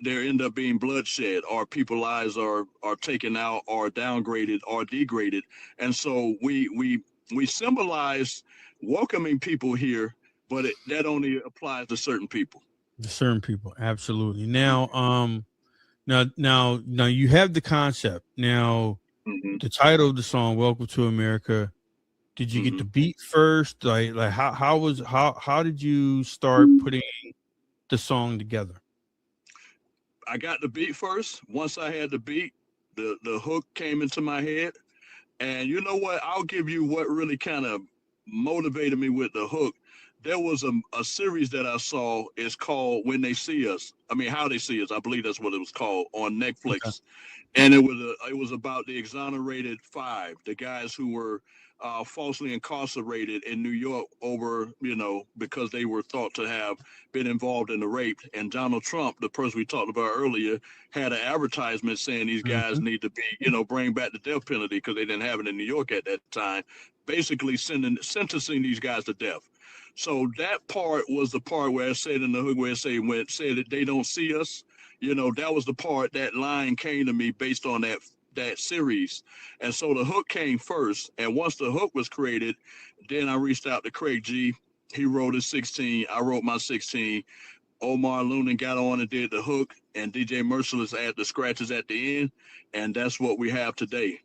there end up being bloodshed, or people's lives are taken out or downgraded or degraded. And so we symbolize welcoming people here, but that only applies to certain people. To certain people, absolutely. Now, now you have the concept. Now, Hmm. the title of the song, "Welcome to America." Did you get Hmm. the beat first? Like how did you start putting the song together? I got the beat first. Once I had the beat, the hook came into my head. And you know what? I'll give you what really kind of motivated me with the hook. There was a series that I saw. It's called When They See Us. I mean, How They See Us. I believe that's what it was called on Okay. Netflix. And it was about the exonerated five, the guys who were falsely incarcerated in New York over, because they were thought to have been involved in the rape. And Donald Trump, the person we talked about earlier, had an advertisement saying these guys Mhm. need to be, bring back the death penalty because they didn't have it in New York at that time, basically sentencing these guys to death. So that part was the part where I said in the hook where it said that they don't see us. That was the part, that line came to me based on that series. And so the hook came first. And once the hook was created, then I reached out to Craig G. He wrote his 16. I wrote my 16. Omar Loonan got on and did the hook, and DJ Merciless added the scratches at the end. And that's what we have today.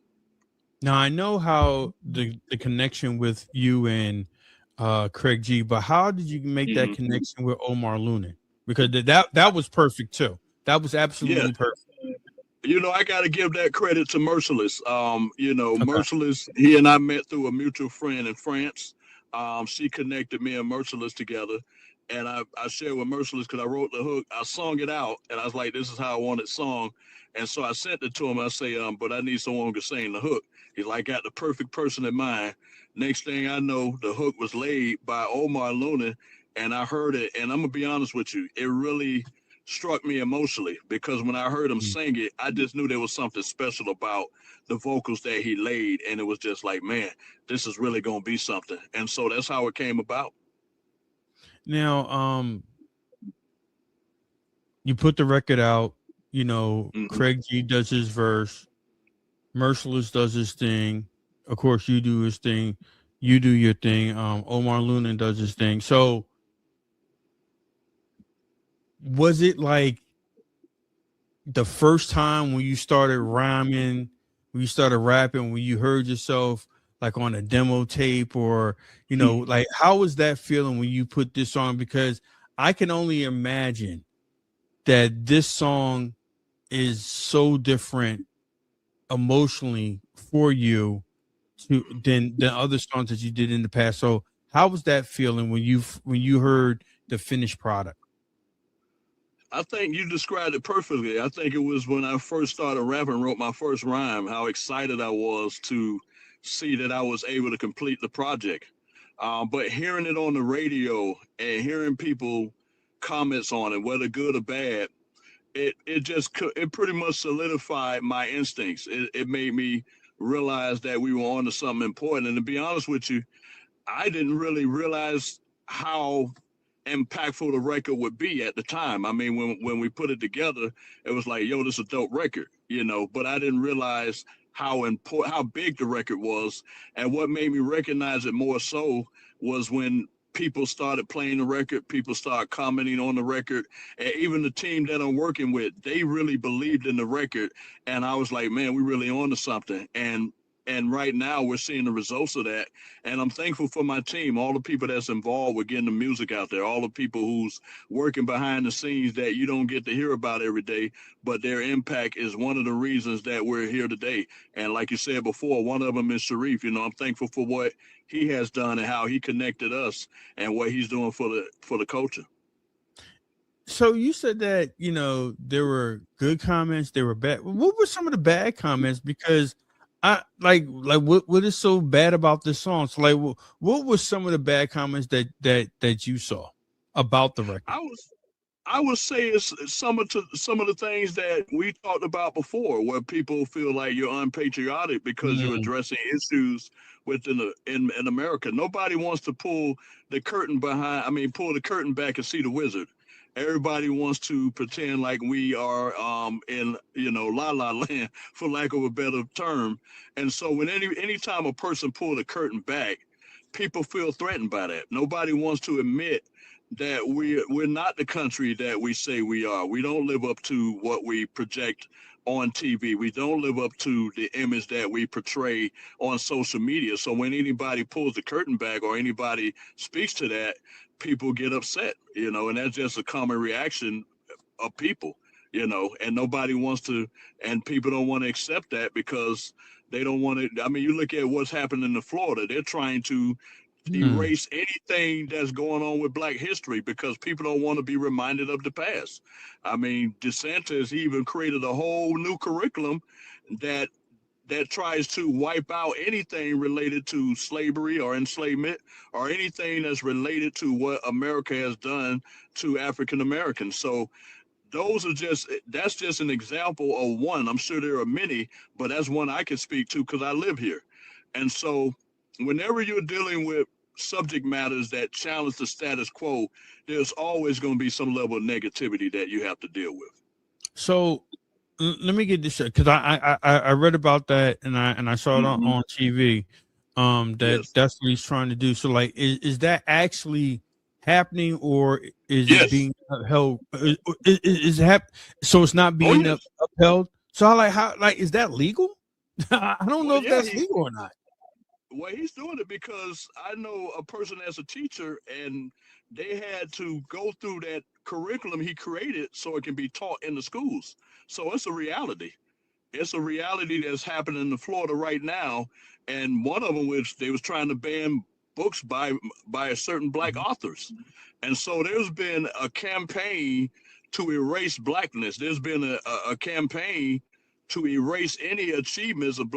Now I know how the connection with you and Craig G, but how did you make that Hmm. connection with Omar Loonan? Because that was perfect too. That was Yeah. absolutely perfect. I got to give that credit to Merciless. Okay. Merciless, he and I met through a mutual friend in France. She connected me and Merciless together. And I shared with Merciless because I wrote the hook. I sung it out, and I was like, this is how I want it sung. And so I sent it to him. I say, but I need someone who can sing the hook. He's like, got the perfect person in mind. Next thing I know, the hook was laid by Omar Luna, and I heard it. And I'm going to be honest with you, it really struck me emotionally because when I heard him Mm. sing it, I just knew there was something special about the vocals that he laid, and it was just like, man, this is really gonna be something. And so that's how it came about. Now, you put the record out. Hmm. Craig G does his verse. Merciless does his thing. Of course, you do his thing. You do your thing. Omar Loonan does his thing. So, was it like the first time when you started rhyming, when you started rapping, when you heard yourself like on a demo tape, or like how was that feeling when you put this on? Because I can only imagine that this song is so different emotionally for you than other songs that you did in the past. So how was that feeling when you heard the finished product? I think you described it perfectly. I think it was when I first started rapping, wrote my first rhyme, how excited I was to see that I was able to complete the project. But hearing it on the radio and hearing people comments on it, whether good or bad, it pretty much solidified my instincts. It made me realized that we were on to something important. And to be honest with you, I didn't really realize how impactful the record would be at the time. I mean, when we put it together, it was like, yo, this is a dope record, you know, but I didn't realize how important, how big the record was. And what made me recognize it more so was when people started playing the record, people started commenting on the record, and even the team that I'm working with, they really believed in the record. And I was like, man, we really on to something. And right now we're seeing the results of that. And I'm thankful for my team, all the people that's involved with getting the music out there, all the people who's working behind the scenes that you don't get to hear about every day, but their impact is one of the reasons that we're here today. And like you said before, one of them is Sharif. You know, I'm thankful for what he has done and how he connected us and what he's doing for the culture. So you said that, you know, there were good comments, there were bad. What were some of the bad comments? Because I like what is so bad about this song? So like, what were some of the bad comments that you saw about the record? I would say it's some of the things that we talked about before, where people feel like you're unpatriotic because you're addressing issues in America. Nobody wants to pull the curtain pull the curtain back and see the wizard. Everybody wants to pretend like we are in, you know, la la land, for lack of a better term. And so when anytime a person pull the curtain back, people feel threatened by that. Nobody wants to admit that we're not the country that we say we are. We don't live up to what we project on TV. We don't live up to the image that we portray on social media. So when anybody pulls the curtain back or anybody speaks to that, people get upset, you know, and that's just a common reaction of people, you know, and nobody wants to, and people don't want to accept that because they don't want to. I mean, you look at what's happening in Florida, they're trying to erase anything that's going on with Black history because people don't want to be reminded of the past. I mean, DeSantis even created a whole new curriculum that tries to wipe out anything related to slavery or enslavement or anything that's related to what America has done to African Americans. So that's just an example of one. I'm sure there are many, but that's one I can speak to because I live here. And so whenever you're dealing with subject matters that challenge the status quo, there's always going to be some level of negativity that you have to deal with. So let me get this because I read about that and I saw it on TV. That's what he's trying to do. So like, is that actually happening or is it being upheld? Is it so it's not being upheld? So how is that legal? I don't know if that's legal or not. Well, he's doing it because I know a person as a teacher and they had to go through that curriculum he created so it can be taught in the schools. So it's a reality. It's a reality that's happening in Florida right now. And one of them was they was trying to ban books by a certain Black authors. And so there's been a campaign to erase Blackness. There's been a campaign to erase any achievements of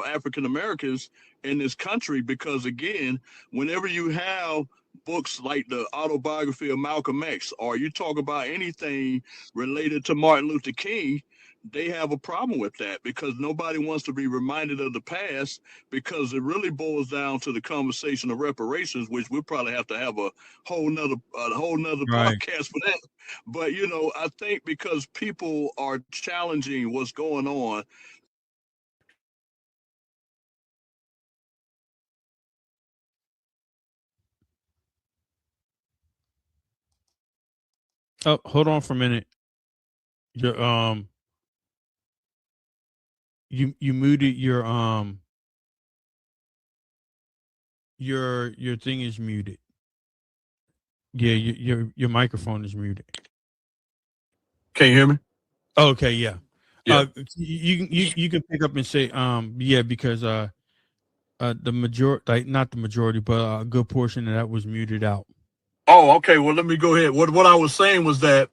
African Americans in this country, because again, whenever you have books like the autobiography of Malcolm X, or you talk about anything related to Martin Luther King, they have a problem with that because nobody wants to be reminded of the past, because it really boils down to the conversation of reparations, which we'll probably have to have a whole nother podcast for that. But, you know, I think because people are challenging what's going on. Oh, hold on for a minute. You muted your thing is muted. Yeah, your microphone is muted. Can you hear me? Okay, yeah. Yeah. You can pick up and say because the majority, like not the majority, but a good portion of that was muted out. Oh, okay. Well, let me go ahead. What I was saying was that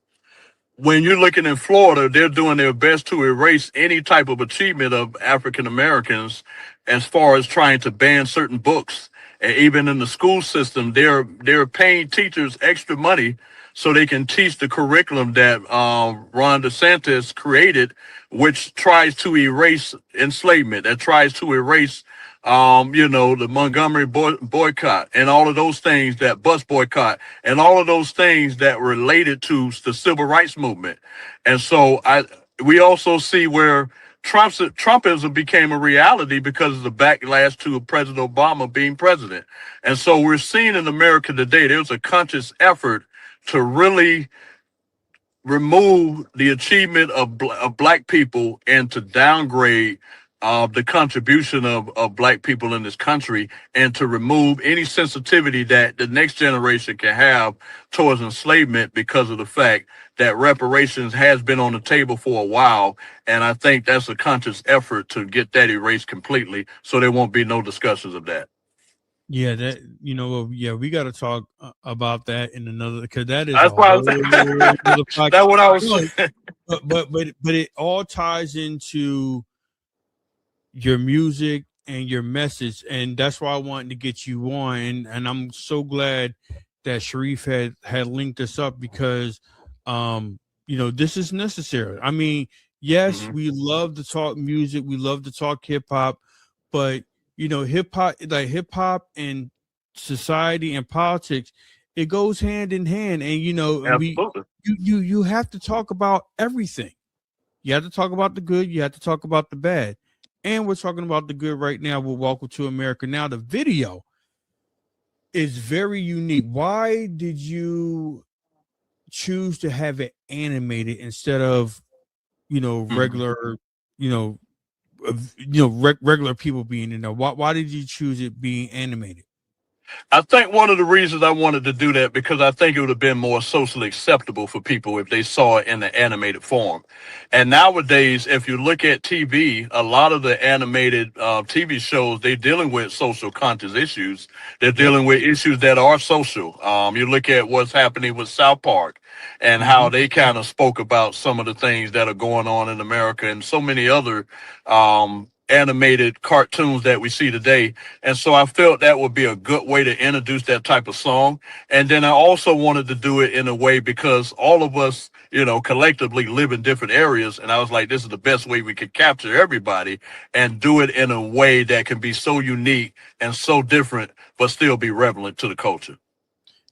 when you're looking in Florida, they're doing their best to erase any type of achievement of African Americans as far as trying to ban certain books. And even in the school system, they're paying teachers extra money so they can teach the curriculum that Ron DeSantis created, which tries to erase enslavement, that tries to erase the Montgomery boycott and all of those things, that bus boycott and all of those things that related to the civil rights movement. And so we also see where Trumpism became a reality because of the backlash to President Obama being president. And so we're seeing in America today, there's a conscious effort to really remove the achievement of black people and to downgrade the contribution of black people in this country, and to remove any sensitivity that the next generation can have towards enslavement, because of the fact that reparations has been on the table for a while. And I think that's a conscious effort to get that erased completely, so there won't be no discussions of that. Yeah, that we got to talk about that in another, because that is That's why I was that's what I was saying. But it all ties into your music and your message, and that's why I wanted to get you on. And I'm so glad that Sharif had linked us up, because this is necessary. I mean, yes, we love to talk music, we love to talk hip hop, but hip hop and society and politics, it goes hand in hand. And you have to talk about everything. You have to talk about the good, you have to talk about the bad. And we're talking about the good right now with Welcome to America. Now, the video is very unique. Why did you choose to have it animated instead of, regular, regular people being in there? Why did you choose it being animated? I think one of the reasons I wanted to do that, because I think it would have been more socially acceptable for people if they saw it in the animated form. And nowadays, if you look at TV, a lot of the animated TV shows, they're dealing with social conscious issues. They're dealing with issues that are social. You look at what's happening with South Park and how they kind of spoke about some of the things that are going on in America, and so many other animated cartoons that we see today. And so I felt that would be a good way to introduce that type of song. And then I also wanted to do it in a way, because all of us, collectively live in different areas. And I was like, this is the best way we could capture everybody and do it in a way that can be so unique and so different, but still be relevant to the culture.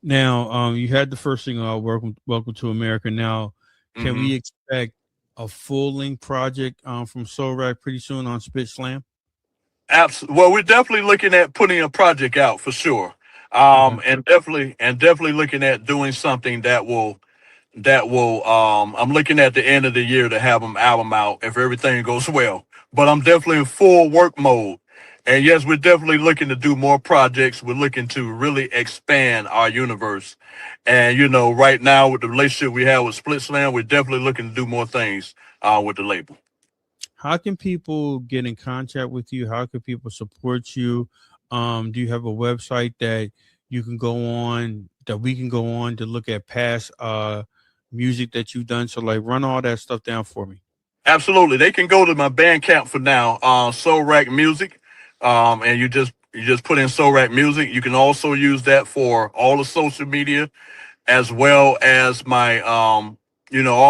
Now, you had the first thing, Welcome to America. Now, can we expect a full-length project from SOULRAC pretty soon on Spit Slam? Absolutely. Well, we're definitely looking at putting a project out for sure. And definitely looking at doing something that will I'm looking at the end of the year to have an album out if everything goes well. But I'm definitely in full work mode. And yes, we're definitely looking to do more projects. We're looking to really expand our universe. And, right now with the relationship we have with Split Slam, we're definitely looking to do more things with the label. How can people get in contact with you? How can people support you? Do you have a website that you can go on, that we can go on to look at past music that you've done? So run all that stuff down for me. Absolutely. They can go to my Bandcamp for now, SOULRAC Music. And you just put in SOULRAC Music. You can also use that for all the social media, as well as my all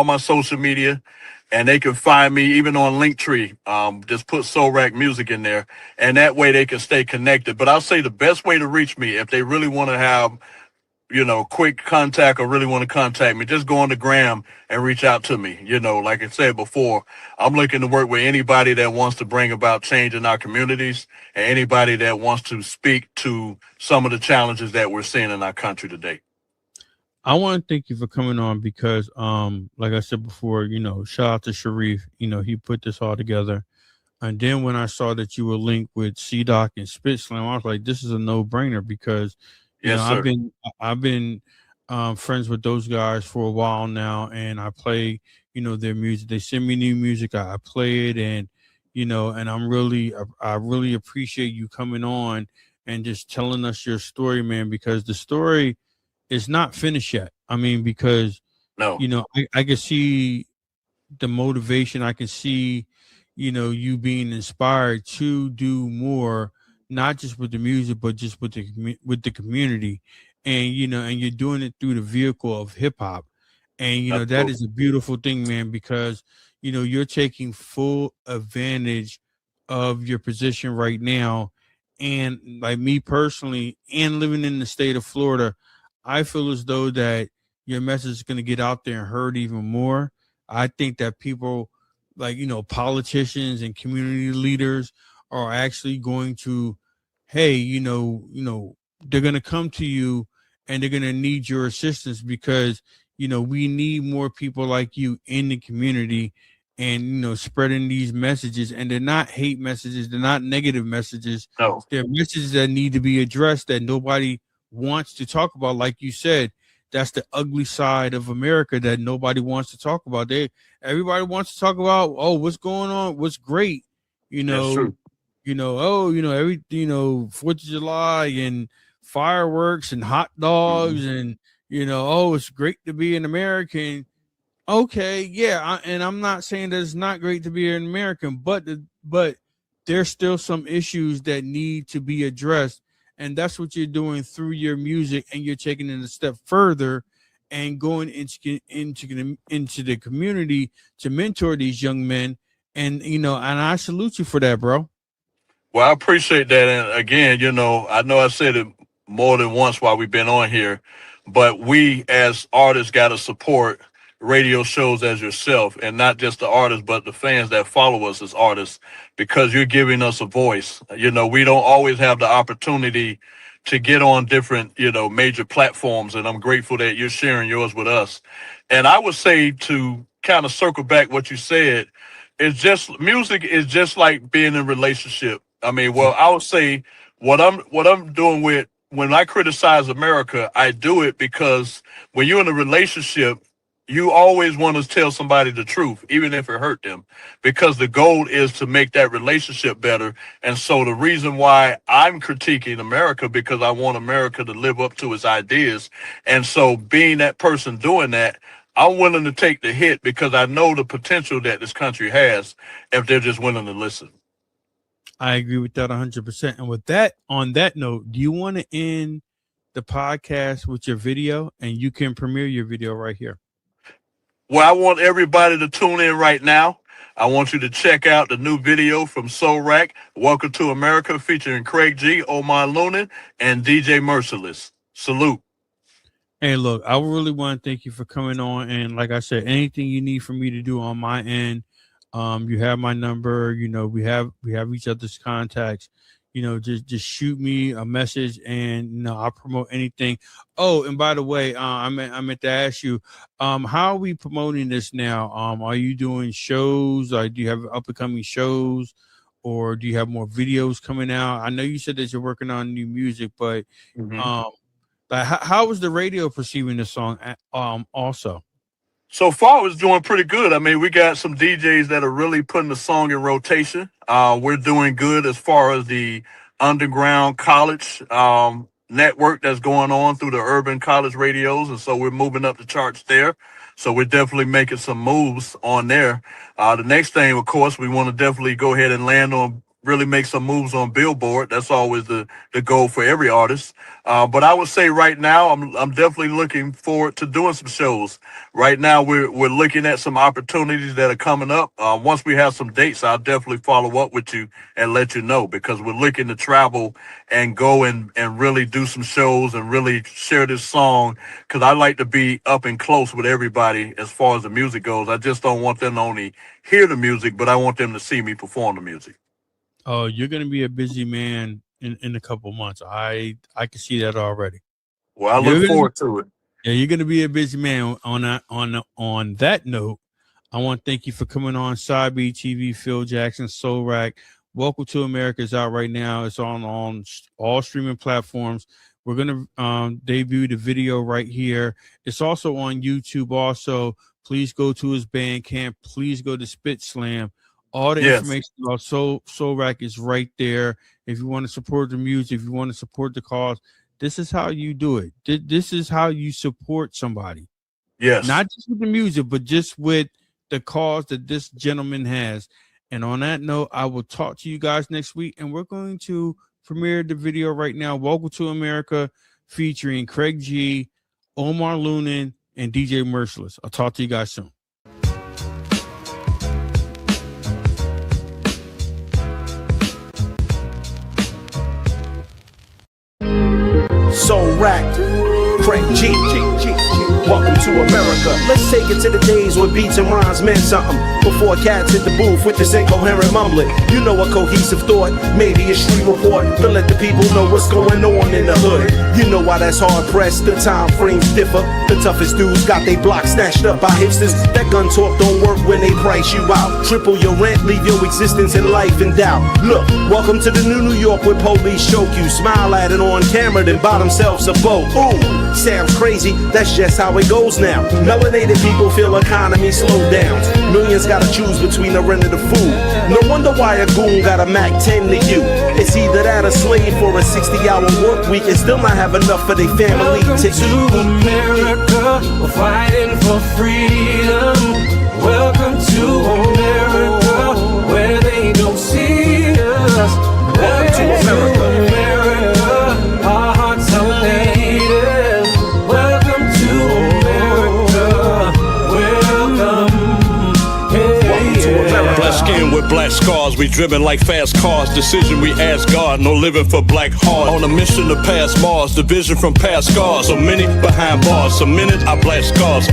my social media. And they can find me even on Linktree. Just put SOULRAC Music in there, and that way they can stay connected. But I'll say the best way to reach me, if they really want to have quick contact or really want to contact me, just go on the gram and reach out to me. Like I said before, I'm looking to work with anybody that wants to bring about change in our communities, and anybody that wants to speak to some of the challenges that we're seeing in our country today. I want to thank you for coming on, because like I said before, shout out to Sharif. He put this all together. And then when I saw that you were linked with C-Doc and Spit Slam, I was like, this is a no-brainer, because I've been friends with those guys for a while now, and I play their music. They send me new music, I play it, and and I really appreciate you coming on and just telling us your story, man, because the story is not finished yet. I mean, because I can see the motivation. I can see you being inspired to do more, not just with the music, but just with the community, and and you're doing it through the vehicle of hip hop, and that is a beautiful thing, man, because you're taking full advantage of your position right now, and like me personally, and living in the state of Florida, I feel as though that your message is going to get out there and heard even more. I think that people like politicians and community leaders are actually going to, hey, they're going to come to you and they're going to need your assistance because we need more people like you in the community, and spreading these messages. And they're not hate messages, they're not negative messages. No. They're messages that need to be addressed that nobody wants to talk about. Like you said, that's the ugly side of America that nobody wants to talk about. Everybody wants to talk about, oh, what's going on, what's great, That's true. every 4th of July and fireworks and hot dogs and oh, it's great to be an American. Okay, yeah, and I'm not saying that it's not great to be an American, but there's still some issues that need to be addressed, and that's what you're doing through your music, and you're taking it a step further and going into the community to mentor these young men, and and I salute you for that, bro. Well, I appreciate that. And again, I know I said it more than once while we've been on here, but we as artists got to support radio shows as yourself, and not just the artists, but the fans that follow us as artists, because you're giving us a voice. We don't always have the opportunity to get on different, major platforms, and I'm grateful that you're sharing yours with us. And I would say, to kind of circle back what you said, music is just like being in a relationship. I mean, well, I would say what I'm doing with, when I criticize America, I do it because when you're in a relationship, you always want to tell somebody the truth, even if it hurt them, because the goal is to make that relationship better. And so the reason why I'm critiquing America, because I want America to live up to its ideas. And so being that person doing that, I'm willing to take the hit because I know the potential that this country has if they're just willing to listen. I agree with that 100%. And with that, on that note, do you want to end the podcast with your video? And you can premiere your video right here. Well, I want everybody to tune in right now. I want you to check out the new video from SOULRAC, Welcome to America, featuring Craig G, Omar Lunan, and DJ Merciless. Salute. Hey, look, I really want to thank you for coming on. And like I said, anything you need for me to do on my end, you have my number. We have each other's contacts. Just shoot me a message, and I'll promote anything. Oh, and by the way, I meant to ask you, how are we promoting this now? Are you doing shows? Or do you have up and coming shows, or do you have more videos coming out? I know you said that you're working on new music, but like how was the radio perceiving the song? Also. So far, it's doing pretty good. I mean, we got some DJs that are really putting the song in rotation. We're doing good as far as the underground college network that's going on through the urban college radios. And so we're moving up the charts there. So we're definitely making some moves on there. The next thing, of course, we want to definitely go ahead and land on, really make some moves on Billboard. That's always the goal for every artist. But I would say right now, I'm definitely looking forward to doing some shows. Right now, we're looking at some opportunities that are coming up. Once we have some dates, I'll definitely follow up with you and let you know, because we're looking to travel and go and really do some shows and really share this song, because I like to be up and close with everybody as far as the music goes. I just don't want them to only hear the music, but I want them to see me perform the music. Oh, you're gonna be a busy man in a couple months. I can see that already. Well, I look forward to it. Yeah, you're gonna be a busy man. On that note, I want to thank you for coming on Side B TV. Phil Jackson, SOULRAC. Welcome to America is out right now. It's on all streaming platforms. We're gonna debut the video right here. It's also on YouTube. Also, please go to his Bandcamp. Please go to Spit Slam. All the information about SOULRAC is right there. If you want to support the music, if you want to support the cause, this is how you do it. This is how you support somebody. Yes. Not just with the music, but just with the cause that this gentleman has. And on that note, I will talk to you guys next week, and we're going to premiered the video right now. Welcome to America, featuring Craig G, Omar Lunan, and DJ Merciless. I'll talk to you guys soon. SOULRAC, Craig G. Welcome to America. Let's take it to the days when beats and rhymes meant something. Before cats hit the booth with this incoherent mumbling. You know, a cohesive thought, maybe a street report to let the people know what's going on in the hood. You know why that's hard pressed, the time frames differ. The toughest dudes got they block snatched up by hipsters. That gun talk don't work when they price you out. Triple your rent, leave your existence and life in doubt. Look, welcome to the New York where police choke you. Smile at it on camera, then buy themselves a boat. Ooh, sounds crazy, that's just how it goes now. Melanated people feel economy slow down. Millions gotta choose between the rent of the food. No wonder why a goon got a Mac 10 to you. It's either that or slave for a 60-hour work week and still not have enough for their family to eat. Welcome to America, we're fighting for freedom. Welcome to America, where they don't see us. Welcome to America, our hearts are laden. Welcome to America, welcome. Welcome to America. Black skin with black scars, we driven like fast cars. Decision we ask God, no living for black heart. On a mission to pass Mars, division from past scars. So many behind bars, so many I blast scars.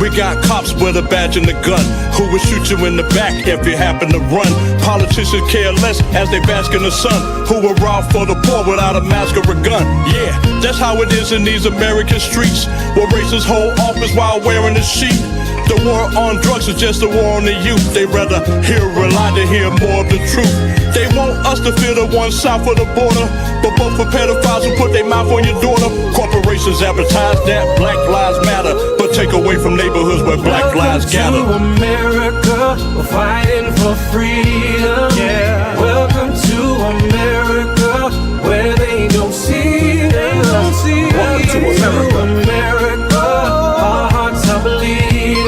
We got cops with a badge and a gun, who will shoot you in the back if you happen to run. Politicians care less as they bask in the sun, who will rob for the poor without a mask or a gun. Yeah, that's how it is in these American streets, where racists hold office while wearing a sheet. The war on drugs is just a war on the youth. They rather hear a lie to hear more of the truth. They want us to fear the one south of the border, but both for pedophiles who put their mouth on your daughter. Corporations advertise that Black Lives Matter, but take away from neighborhoods where Black lives gather. Welcome to America, we're fighting for freedom. Yeah. Welcome to America, where they don't see us. Welcome to America, our hearts are bleeding.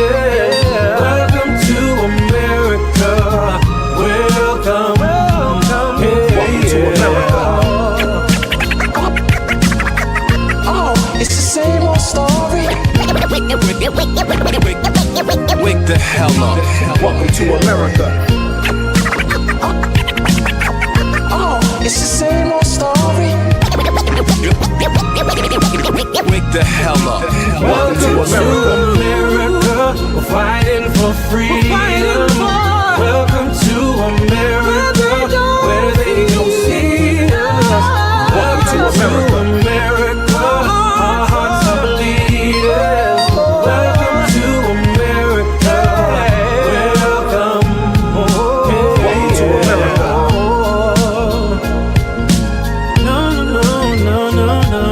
Welcome to America, welcome. Welcome to America. Oh, it's the same old story. Wake the hell up. Welcome to America. Oh, it's the same old story. Wake the hell up. Welcome to America. We're fighting for freedom. Welcome to America, where they don't see us. Welcome to America, our hearts are bleeding. Welcome to America, welcome. Welcome to America. No, no, no, no, no.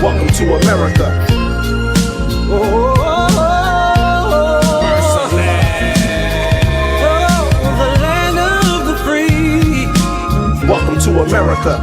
Welcome to America. The land of the free. Welcome to America.